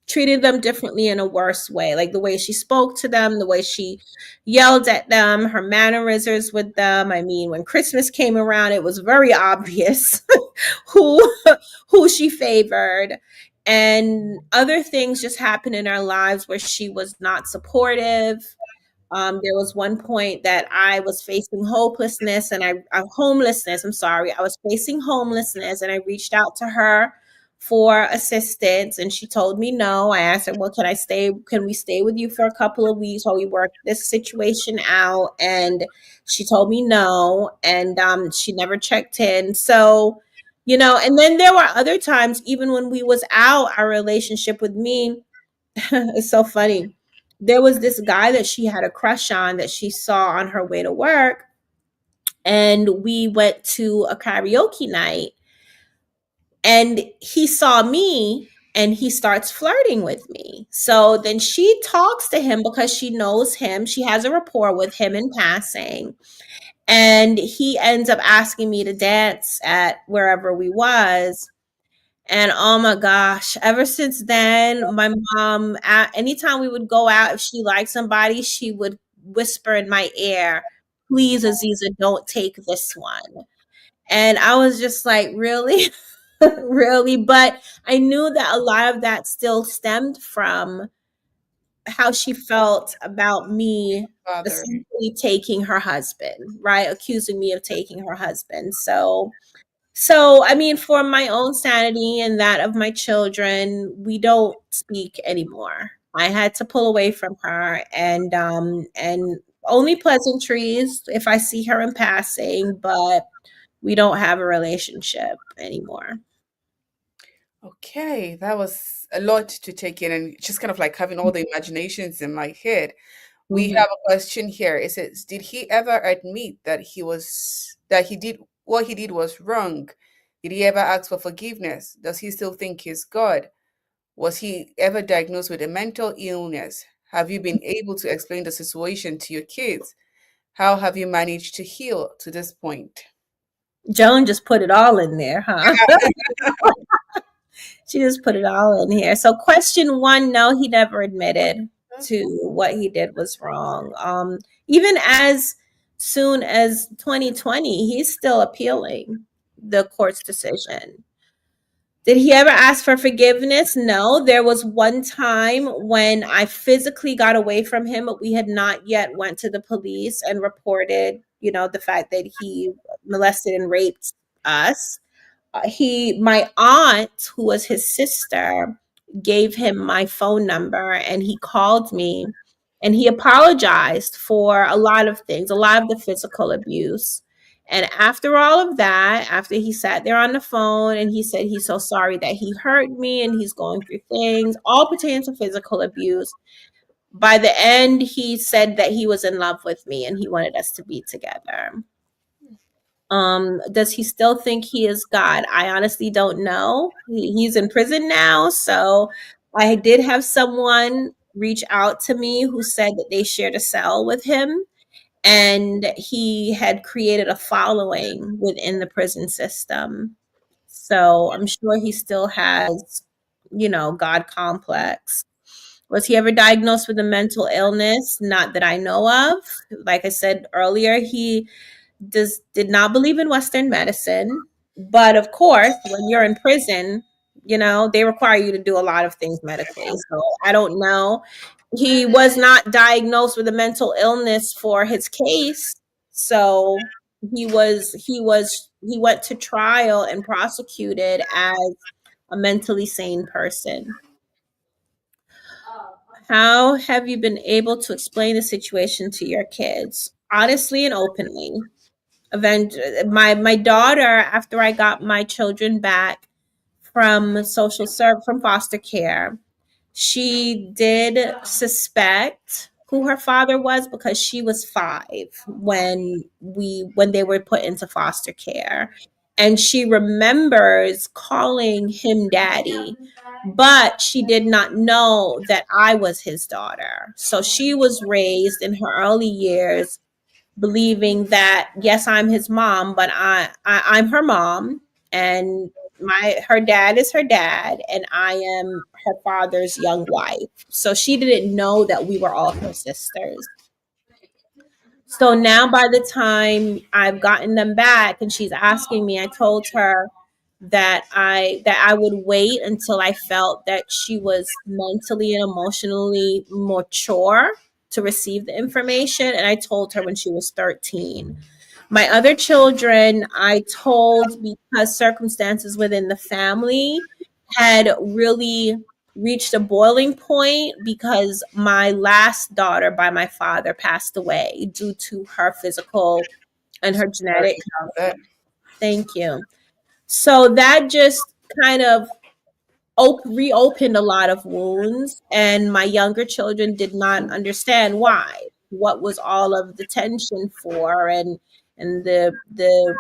Treated them differently in a worse way, like the way she spoke to them, the way she yelled at them, her mannerisms with them. I mean, when Christmas came around, it was very obvious who who she favored. And other things just happened in our lives where she was not supportive. There was one point that I was facing hopelessness and homelessness. I'm sorry. I was facing homelessness and I reached out to her for assistance and she told me no. I asked her, well, can we stay with you for a couple of weeks while we work this situation out? And she told me no. And she never checked in. So, and then there were other times, even when we was out, our relationship with me, it's so funny. There was this guy that she had a crush on that she saw on her way to work. And we went to a karaoke night and he saw me and he starts flirting with me. So then she talks to him because she knows him. She has a rapport with him in passing. And he ends up asking me to dance at wherever we was. And oh my gosh, ever since then, my mom, anytime we would go out, if she liked somebody, she would whisper in my ear, please, Aziza, don't take this one. And I was just like, really? Really? But I knew that a lot of that still stemmed from how she felt about me Father. essentially taking her husband, right? Accusing me of taking her husband. So, I mean, for my own sanity and that of my children, we don't speak anymore. I had to pull away from her and only pleasantries if I see her in passing, but we don't have a relationship anymore. Okay, that was a lot to take in and just kind of like having all the imaginations in my head. We Mhm. have a question here. It says, did he ever admit that he did what he did was wrong? Did he ever ask for forgiveness? Does he still think he's God? Was he ever diagnosed with a mental illness? Have you been able to explain the situation to your kids? How have you managed to heal to this point? Joan just put it all in there, huh? She just put it all in here. So question one, no, he never admitted to what he did was wrong. Even as soon as 2020, he's still appealing the court's decision. Did he ever ask for forgiveness? No. There was one time when I physically got away from him, but we had not yet went to the police and reported, the fact that he molested and raped us. My aunt, who was his sister, gave him my phone number and he called me and he apologized for a lot of things, a lot of the physical abuse. And after all of that, after he sat there on the phone and he said he's so sorry that he hurt me and he's going through things all pertaining to physical abuse, by the end he said that he was in love with me and he wanted us to be together. Does he still think he is God? I honestly don't know. He's in prison now, so I did have someone reach out to me who said that they shared a cell with him, and he had created a following within the prison system. So I'm sure he still has, God complex. Was he ever diagnosed with a mental illness? Not that I know of. Like I said earlier, he did not believe in Western medicine. But of course, when you're in prison, they require you to do a lot of things medically. So I don't know. He was not diagnosed with a mental illness for his case. So he went to trial and prosecuted as a mentally sane person. How have you been able to explain the situation to your kids honestly and openly? Event my daughter, after I got my children back from from foster care, she did suspect who her father was because she was 5 when they were put into foster care, and she remembers calling him daddy, but she did not know that I was his daughter. So she was raised in her early years believing that yes, I'm his mom, but I'm her mom, and my her dad is her dad, and I am her father's young wife. So she didn't know that we were all her sisters. So now by the time I've gotten them back and she's asking me, I told her that I would wait until I felt that she was mentally and emotionally mature to receive the information, and I told her when she was 13. My other children, I told because circumstances within the family had really reached a boiling point because my last daughter by my father passed away due to her physical and her Sorry genetic. about that. Thank you. So that just kind of reopened a lot of wounds, and my younger children did not understand why. What was all of the tension for, and the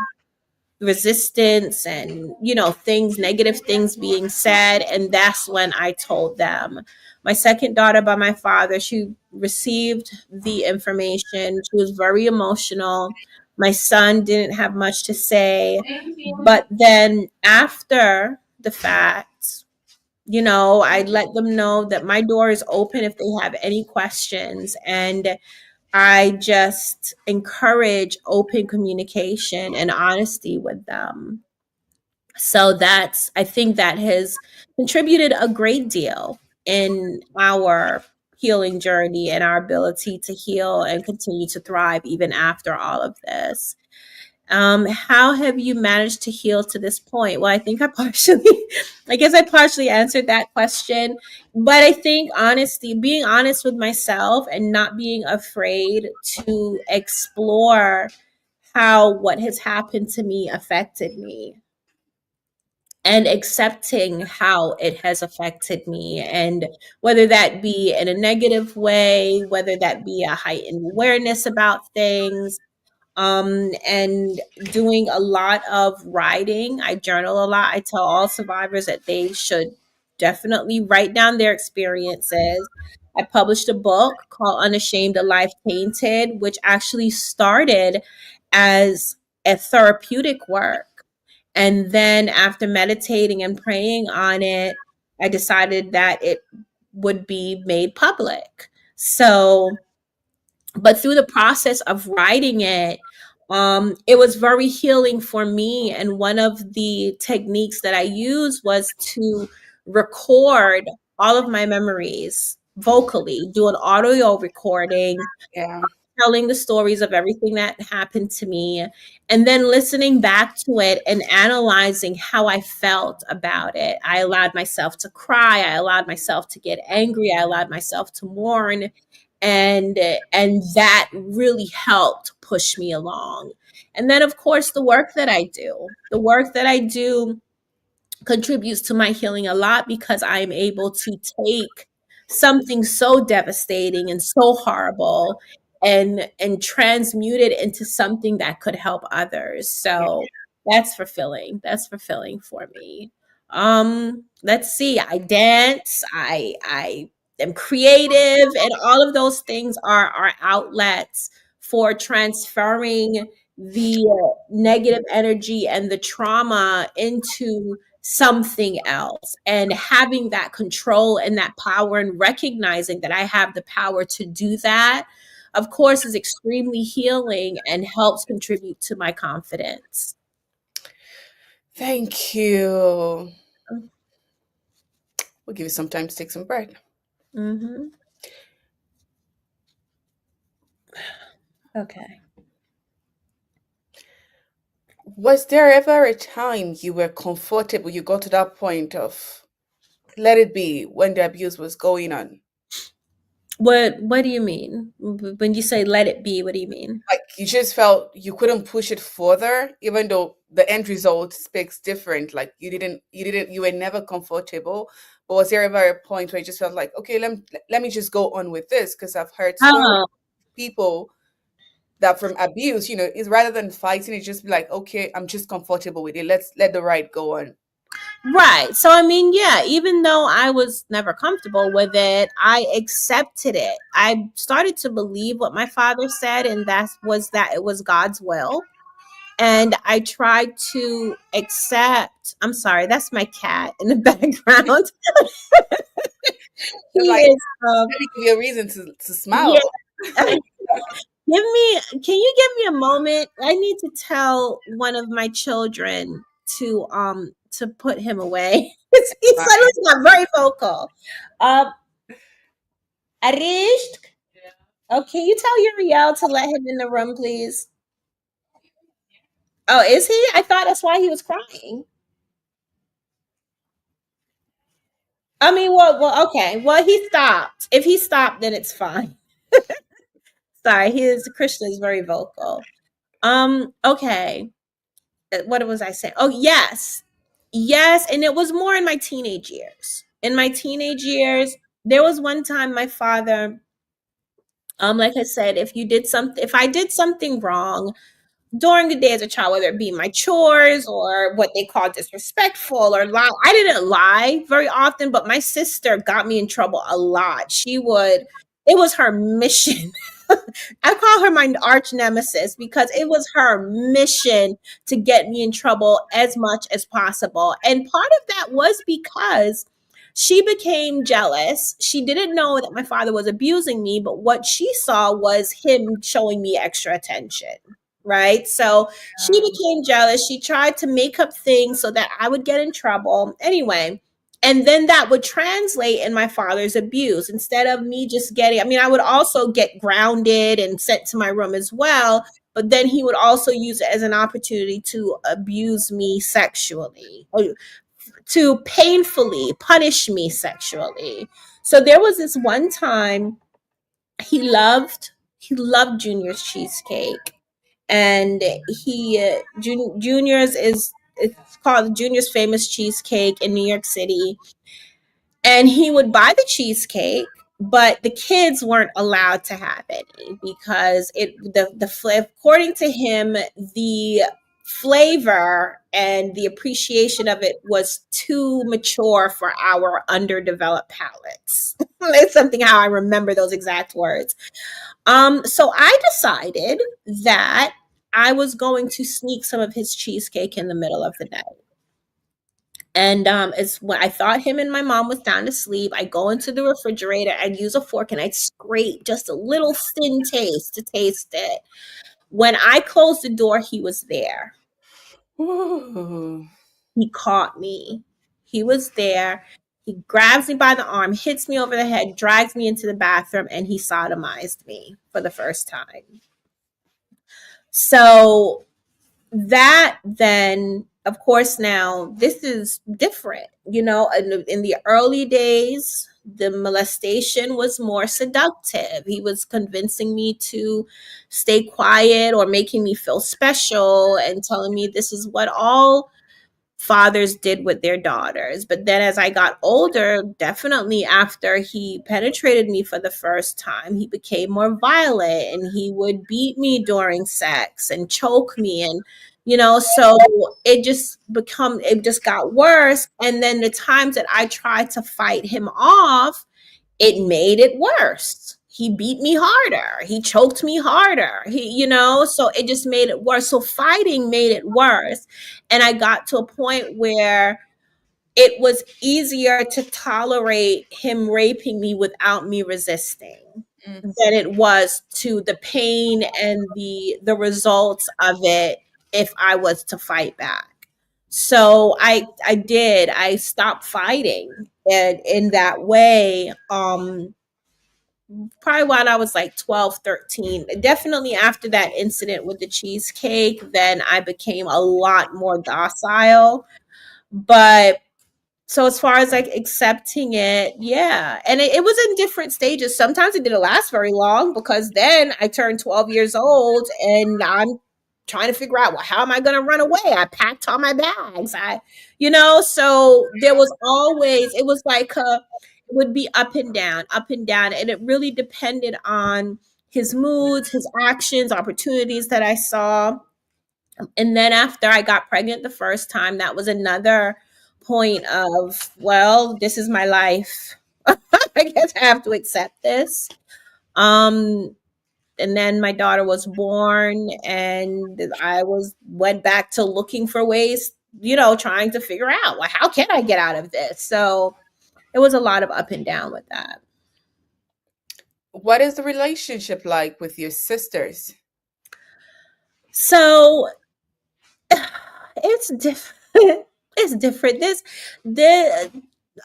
resistance, and things, negative things being said. And that's when I told them. My second daughter by my father, she received the information. She was very emotional. My son didn't have much to say, but then after the fact, I let them know that my door is open if they have any questions, and I just encourage open communication and honesty with them. So I think that has contributed a great deal in our healing journey and our ability to heal and continue to thrive even after all of this. How have you managed to heal to this point? Well, I think I guess I partially answered that question, but I think honesty, being honest with myself and not being afraid to explore how what has happened to me affected me, and accepting how it has affected me, and whether that be in a negative way, whether that be a heightened awareness about things, and doing a lot of writing. I journal a lot. I tell all survivors that they should definitely write down their experiences. I published a book called Unashamed, a Life Tainted, which actually started as a therapeutic work. And then after meditating and praying on it, I decided that it would be made public. So, but through the process of writing it, it was very healing for me. And one of the techniques that I used was to record all of my memories vocally, do an audio recording, Yeah. telling the stories of everything that happened to me, and then listening back to it and analyzing how I felt about it. I allowed myself to cry, I allowed myself to get angry, I allowed myself to mourn, and that really helped push me along. And then of course the work that I do contributes to my healing a lot, because I'm able to take something so devastating and so horrible and transmute it into something that could help others. So that's fulfilling for me. Let's see, I dance, I am creative, and all of those things are outlets for transferring the negative energy and the trauma into something else, and having that control and that power and recognizing that I have the power to do that, of course, is extremely healing and helps contribute to my confidence. Thank you. We'll give you some time to take some break. Mm-hmm. Okay. Was there ever a time you were comfortable, you got to that point of let it be when the abuse was going on? What do you mean? When you say let it be, what do you mean? Like you just felt you couldn't push it further, even though the end result speaks different. Like you were never comfortable. But was there ever a point where you just felt like, okay, let me just go on with this? Because I've heard stories Oh, of people that from abuse, is rather than fighting, it's just be like, okay, I'm just comfortable with it. Let's let the ride go on. right. So I mean, yeah, even though I was never comfortable with it, I accepted it. I started to believe what my father said, and that it was God's will. And I tried to accept. I'm sorry, that's my cat in the background. It's He like, is let me give you a reason to yeah. smile. Can you give me a moment? I need to tell one of my children to put him away. He Fine. suddenly got very vocal. Um, Arish, oh, can you tell Uriel to let him in the room, please? Oh, is he? I thought that's why he was crying. I mean, okay. Well, he stopped. If he stopped, then it's fine. Sorry, his Krishna is very vocal. Okay. What was I saying? Oh, yes. Yes, and it was more in my teenage years. In my teenage years, there was one time my father, like I said, if I did something wrong during the day as a child, whether it be my chores or what they call disrespectful or lie. I didn't lie very often, but my sister got me in trouble a lot. It was her mission. I call her my arch nemesis because it was her mission to get me in trouble as much as possible. And part of that was because she became jealous. She didn't know that my father was abusing me, but what she saw was him showing me extra attention. Right. So she became jealous. She tried to make up things so that I would get in trouble. Anyway, and then that would translate in my father's abuse. Instead of me just getting, I mean, I would also get grounded and sent to my room as well. But then he would also use it as an opportunity to abuse me sexually, or to painfully punish me sexually. So there was this one time he loved he loved Junior's cheesecake, and Junior's is it's called Junior's Famous Cheesecake in New York City, and he would buy the cheesecake, but the kids weren't allowed to have any because according to him, the flavor and the appreciation of it was too mature for our underdeveloped palates. It's something how I remember those exact words. So I decided that I was going to sneak some of his cheesecake in the middle of the night. And it's when I thought him and my mom was down to sleep. I go into the refrigerator, I'd use a fork and I'd scrape just a little thin taste to taste it. When I closed the door, he was there. Ooh. He caught me. He was there. He grabs me by the arm, hits me over the head, drags me into the bathroom, and he sodomized me for the first time. So that then, of course, now this is different. In the early days, the molestation was more seductive. He was convincing me to stay quiet or making me feel special and telling me this is what all fathers did with their daughters. But then as I got older, definitely after he penetrated me for the first time, he became more violent and he would beat me during sex and choke me, and so it just got worse. And then the times that I tried to fight him off, it made it worse. he beat me harder. He choked me harder. So it just made it worse. So fighting made it worse. And I got to a point where it was easier to tolerate him raping me without me resisting Mm. than it was to the pain and the results of it if I was to fight back. So I stopped fighting, and in that way, probably when I was like 12, 13. Definitely after that incident with the cheesecake, then I became a lot more docile. But so as far as like accepting it, yeah. And it was in different stages. Sometimes it didn't last very long because then I turned 12 years old and I'm trying to figure out, well, how am I going to run away? I packed all my bags. So there was always, it was like it would be up and down. And it really depended on his moods, his actions, opportunities that I saw. And then after I got pregnant the first time, that was another point of, well, this is my life. I guess I have to accept this. Um, and then my daughter was born, and I went back to looking for ways, trying to figure out, well, how can I get out of this? So it was a lot of up and down with that. What is the relationship like with your sisters? So it's different. It's different. This the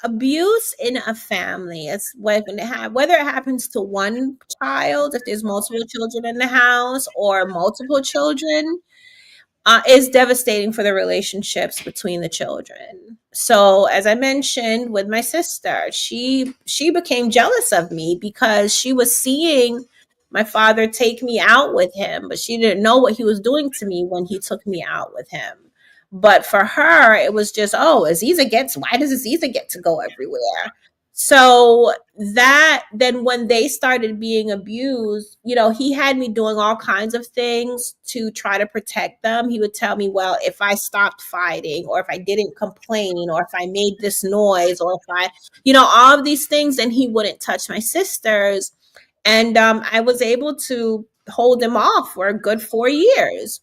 abuse in a family is whether it happens to one child, if there's multiple children in the house, or multiple children, is devastating for the relationships between the children. So, as I mentioned with my sister, she became jealous of me because she was seeing my father take me out with him, but she didn't know what he was doing to me when he took me out with him. But for her, it was just, oh, why does Aziza get to go everywhere? So that then when they started being abused, he had me doing all kinds of things to try to protect them. He would tell me, well, if I stopped fighting, or if I didn't complain, or if I made this noise, or if all of these things, then he wouldn't touch my sisters. And I was able to hold him off for a good 4 years.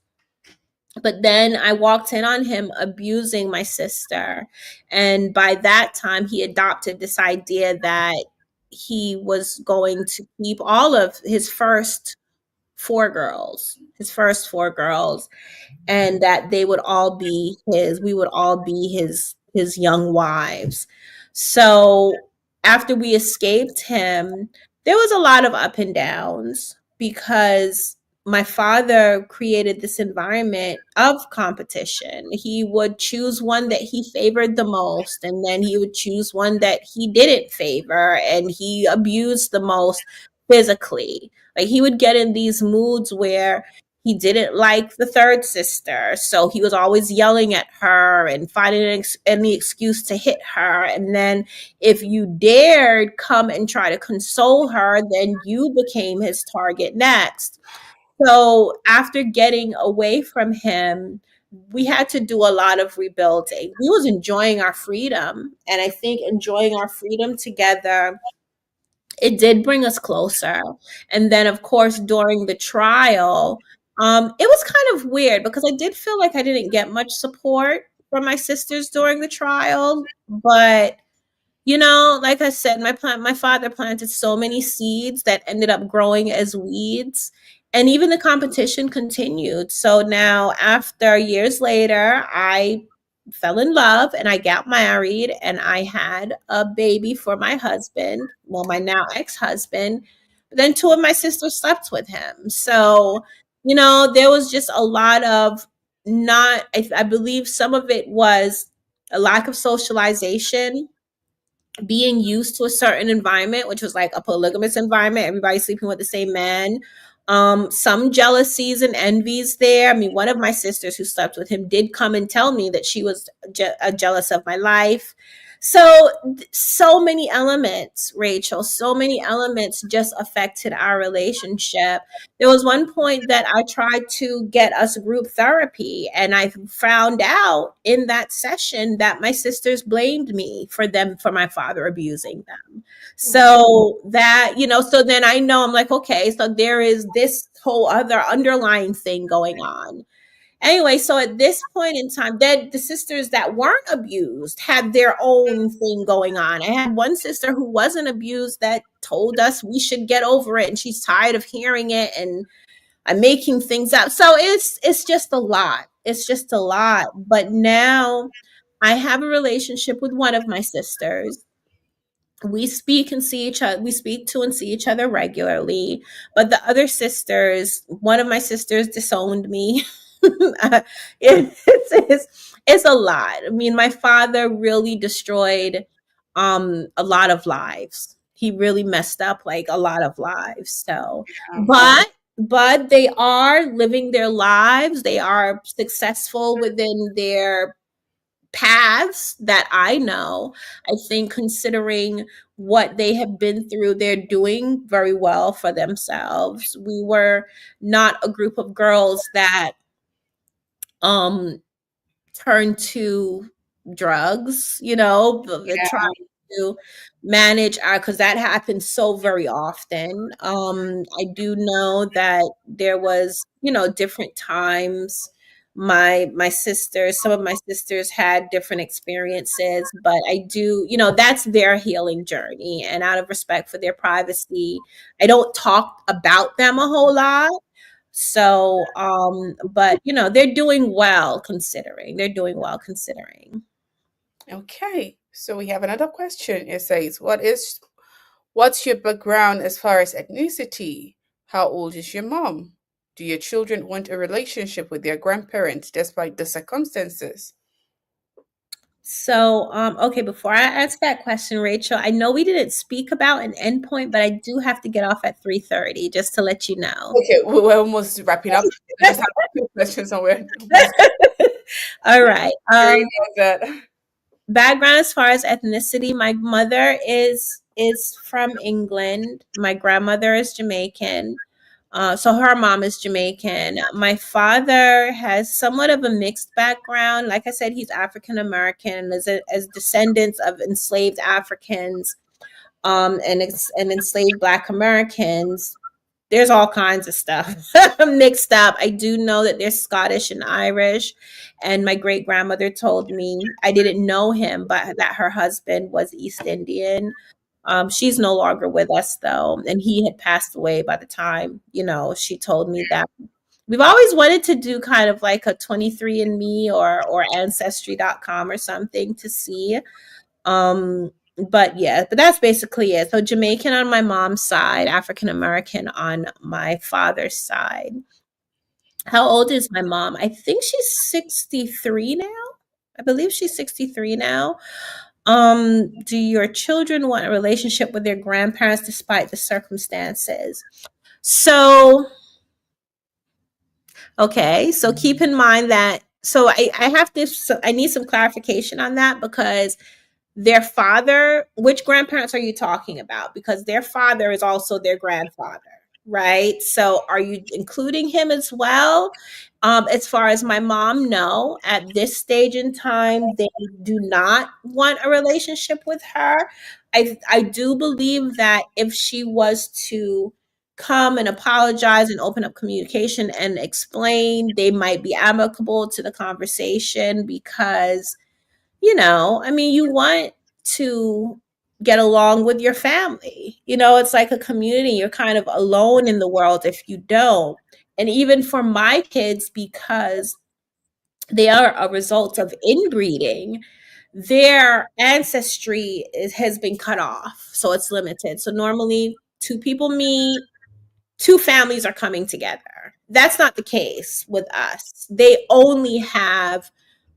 But then I walked in on him abusing my sister. And by that time, he adopted this idea that he was going to keep all of his first four girls, and that they would all be his we would all be his young wives. So after we escaped him, there was a lot of up and downs because my father created this environment of competition. He would choose one that he favored the most, and then he would choose one that he didn't favor, and he abused the most physically. Like, he would get in these moods where he didn't like the third sister, so he was always yelling at her and finding any excuse to hit her. And then if you dared come and try to console her, then you became his target next. So after getting away from him, we had to do a lot of rebuilding. We was enjoying our freedom, and I think enjoying our freedom together, it did bring us closer. And then, of course, during the trial, it was kind of weird because I did feel like I didn't get much support from my sisters during the trial. But like I said, my father planted so many seeds that ended up growing as weeds, and even the competition continued. So now, after years later, I fell in love and I got married and I had a baby for my husband, well, my now ex-husband. But then two of my sisters slept with him. So, there was just a lot of not, I believe some of it was a lack of socialization, being used to a certain environment, which was like a polygamous environment, everybody sleeping with the same man. Some jealousies and envies there. I mean, one of my sisters who slept with him did come and tell me that she was jealous of my life. So, so many elements, Rachel, so many elements just affected our relationship. There was one point that I tried to get us group therapy, and I found out in that session that my sisters blamed me for my father abusing them. Mhm. So that, so then I know, I'm like, okay, so there is this whole other underlying thing going on. Anyway, so at this point in time, that the sisters that weren't abused had their own thing going on. I had one sister who wasn't abused that told us we should get over it, and she's tired of hearing it, and I'm making things up. So it's just a lot. It's just a lot. But now I have a relationship with one of my sisters. We speak and see each other, we speak to and see each other regularly, but the other sisters, one of my sisters disowned me. It's a lot. I mean, my father really destroyed a lot of lives. He really messed up like a lot of lives. So but they are living their lives, they are successful within their paths that I know. I think considering what they have been through, they're doing very well for themselves. We were not a group of girls that um turn to drugs, trying to manage our, because that happens so very often. I do know that there was, different times. My sisters, some of my sisters had different experiences, but I do, that's their healing journey. And out of respect for their privacy, I don't talk about them a whole lot. So, but they're doing well considering. They're doing well considering. Okay, so we have another question. It says, what's your background as far as ethnicity? How old is your mom? Do your children want a relationship with their grandparents despite the circumstances? So, okay, before I ask that question, Rachel, I know we didn't speak about an endpoint, but I do have to get off at 3:30, just to let you know. Okay, we're almost wrapping up. I just have two questions and we're almost All right. very about that. Background as far as ethnicity, my mother is from England. My grandmother is Jamaican. So her mom is Jamaican. My father has somewhat of a mixed background. Like I said, he's African American, as descendants of enslaved Africans, and enslaved Black Americans. There's all kinds of stuff mixed up. I do know that there's Scottish and Irish. And my great grandmother told me, I didn't know him, but that her husband was East Indian. She's no longer with us though, and he had passed away by the time, she told me that. We've always wanted to do kind of like a 23andMe or ancestry.com or something to see. Um, but yeah, but that's basically it. So Jamaican on my mom's side, African American on my father's side. How old is my mom? I think she's 63 now. I believe she's 63 now. Do your children want a relationship with their grandparents despite the circumstances? So, okay, so keep in mind that, so I have to, so I need some clarification on that, because their father, which grandparents are you talking about? Because their father is also their grandfather, right? So are you including him as well? As far as my mom, no. At this stage in time, they do not want a relationship with her. I do believe that if she was to come and apologize and open up communication and explain, they might be amicable to the conversation, because I mean, you want to get along with your family. It's like a community. You're kind of alone in the world if you don't. And even for my kids, because they are a result of inbreeding, their ancestry has been cut off. So it's limited. So normally, two people meet, two families are coming together. That's not the case with us. They only have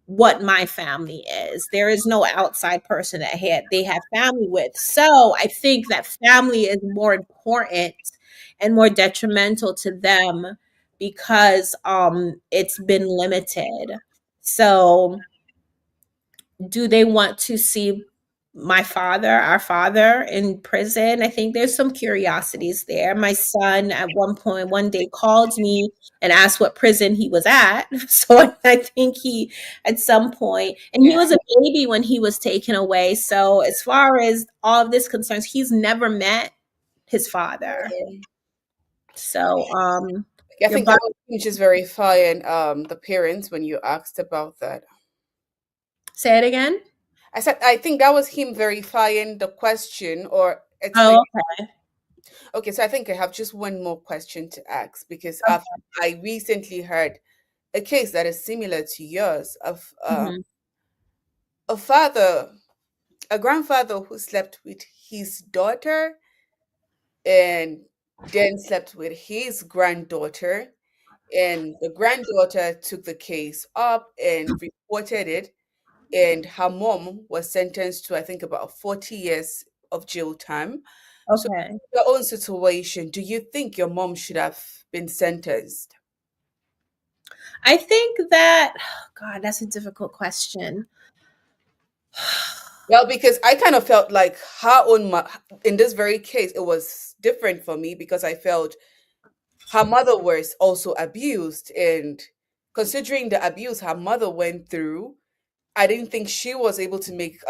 what my family is. There is no outside person that they have family with. So I think that family is more important and more detrimental to them, because it's been limited. So do they want to see my father, our father in prison. I think there's some curiosities there. My son at one point, one day called me and asked what prison he was at. So I think he, at some point, and he Yeah. was a baby when he was taken away. So as far as all of this concerns, he's never met his father. So, Yeah, I your think body, that was him just verifying the parents when you asked about that. say it again. I said I think that was him verifying the question or explain. Oh, Okay, so I think I have just one more question to ask because okay. I recently heard a case that is similar to yours of Mhm. a father, a grandfather who slept with his daughter and then slept with his granddaughter. And the granddaughter took the case up and reported it. And her mom was sentenced to, I think, about 40 years of jail time. So, Okay. your own situation, do you think your mom should have been sentenced? I think that, God, that's a difficult question. Well, because I kind of felt like her own, in this very case, it was different for me because I felt her mother was also abused. And considering the abuse her mother went through, I didn't think she was able to make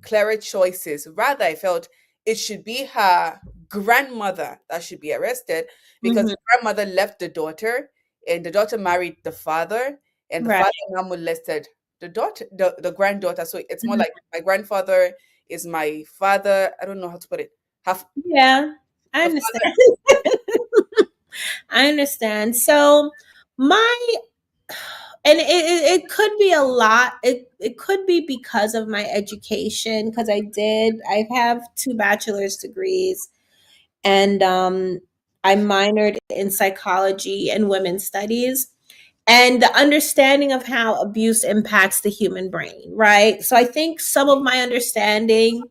clearer choices. Rather, I felt it should be her grandmother that should be arrested because Mhm. the grandmother left the daughter and the daughter married the father and the Right. father now molested the daughter, the granddaughter. So it's more Mhm. like my grandfather is my father. I don't know how to put it. Have Yeah, I the understand. father. I understand. So my and it could be a lot. It could be because of my education because I have two bachelor's degrees and I minored in psychology and women's studies and the understanding of how abuse impacts the human brain, right? So I think some of my understanding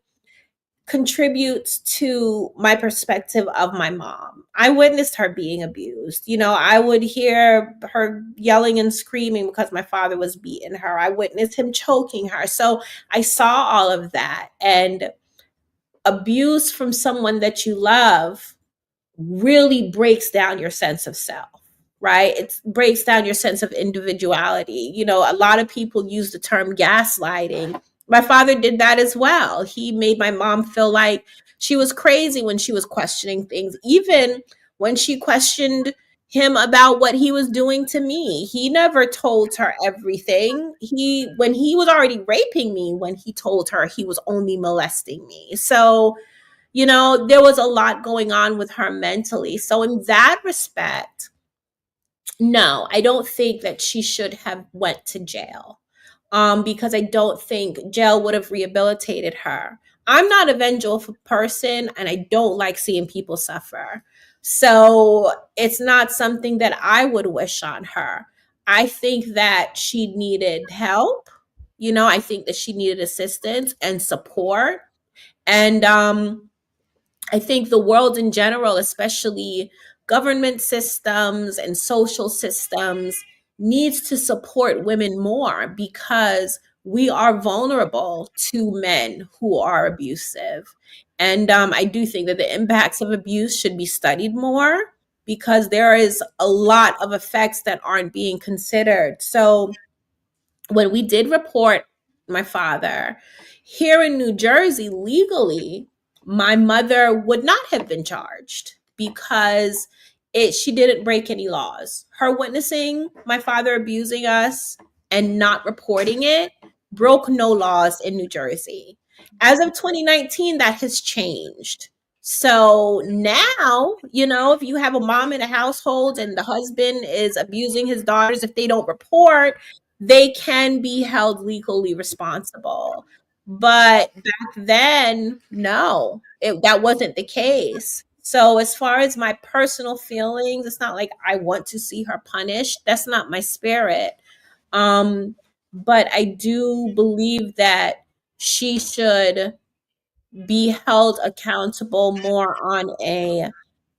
contributes to my perspective of my mom. I witnessed her being abused. You know, I would hear her yelling and screaming because my father was beating her. I witnessed him choking her. So I saw all of that. And abuse from someone that you love really breaks down your sense of self, right? It breaks down your sense of individuality. You know, a lot of people use the term gaslighting. My father did that as well. He made my mom feel like she was crazy when she was questioning things, even when she questioned him about what he was doing to me. He never told her everything. When he was already raping me, when he told her he was only molesting me. So, you know, there was a lot going on with her mentally. So in that respect, no, I don't think that she should have went to jail. Because I don't think jail would have rehabilitated her. I'm not a vengeful person and I don't like seeing people suffer. So it's not something that I would wish on her. I think that she needed help. You know, I think that she needed assistance and support. And I think the world in general, especially government systems and social systems, needs to support women more because we are vulnerable to men who are abusive. And I do think that the impacts of abuse should be studied more because there is a lot of effects that aren't being considered. So when we did report my father here in New Jersey legally, my mother would not have been charged because she didn't break any laws. Her witnessing my father abusing us and not reporting it broke no laws in New Jersey. As of 2019, that has changed. So now, you know, if you have a mom in a household and the husband is abusing his daughters, if they don't report, they can be held legally responsible. But back then, no, that wasn't the case. So, as far as my personal feelings, it's not like I want to see her punished. That's not my spirit. Um, but I do believe that she should be held accountable more on a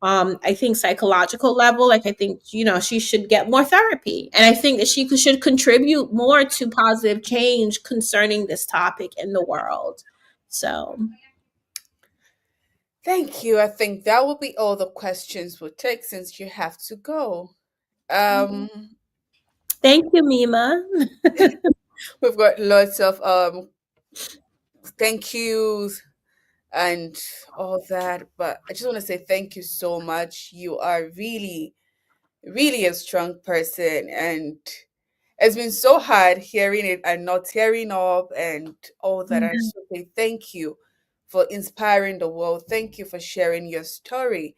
I think psychological level. Like I think, you know, she should get more therapy, and I think that she should contribute more to positive change concerning this topic in the world. So, Thank you. I think that will be all the questions we'll take since you have to go. Um, thank you, Mima. we've got lots of thank yous and all that, but I just want to say thank you so much. You are really, really a strong person, and it's been so hard hearing it and not tearing up and all that. I just want to say thank you for inspiring the world. Thank you for sharing your story.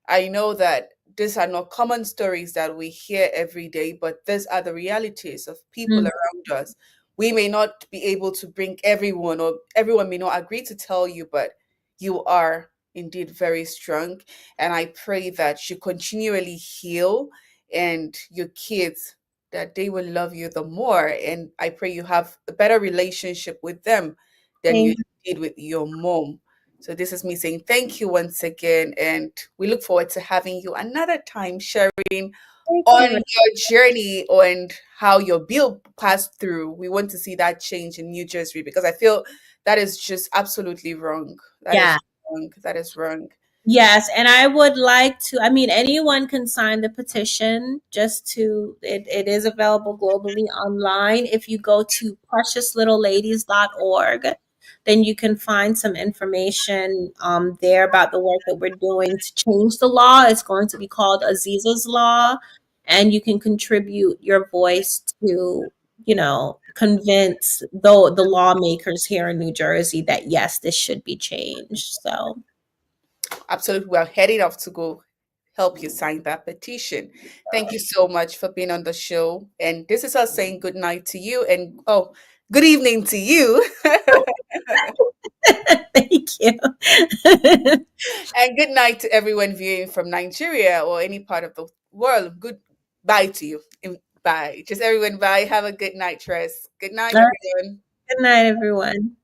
I know that these are not common stories that we hear every day, but these are the realities of people Mm, around us. We may not be able to bring everyone, or everyone may not agree to tell you, but you are indeed very strong. And I pray that you continually heal and your kids that they will love you the more. And I pray you have a better relationship with them than you thank, did with your mom. So this is me saying thank you once again, and we look forward to having you another time sharing thank on you. your journey and how your bill passed through. We want to see that change in New Jersey because I feel that is just absolutely wrong. That Yeah. is wrong. That is wrong. Yes, and I would like to, I mean, anyone can sign the petition just to, it is available globally online. If you go to preciouslittleladies.org, then you can find some information there about the work that we're doing to change the law. It's going to be called Aziza's Law, and you can contribute your voice to, convince the lawmakers here in New Jersey that yes, this should be changed. So. Absolutely. We're heading off to go help you sign that petition. Thank you so much for being on the show. And this is us saying good night to you and oh, good evening to you. Thank you. And good night to everyone viewing from Nigeria or any part of the world. Goodbye to you. Bye. Just everyone, bye. Have a good night, Tress. Good night, All right. everyone. Good night, everyone.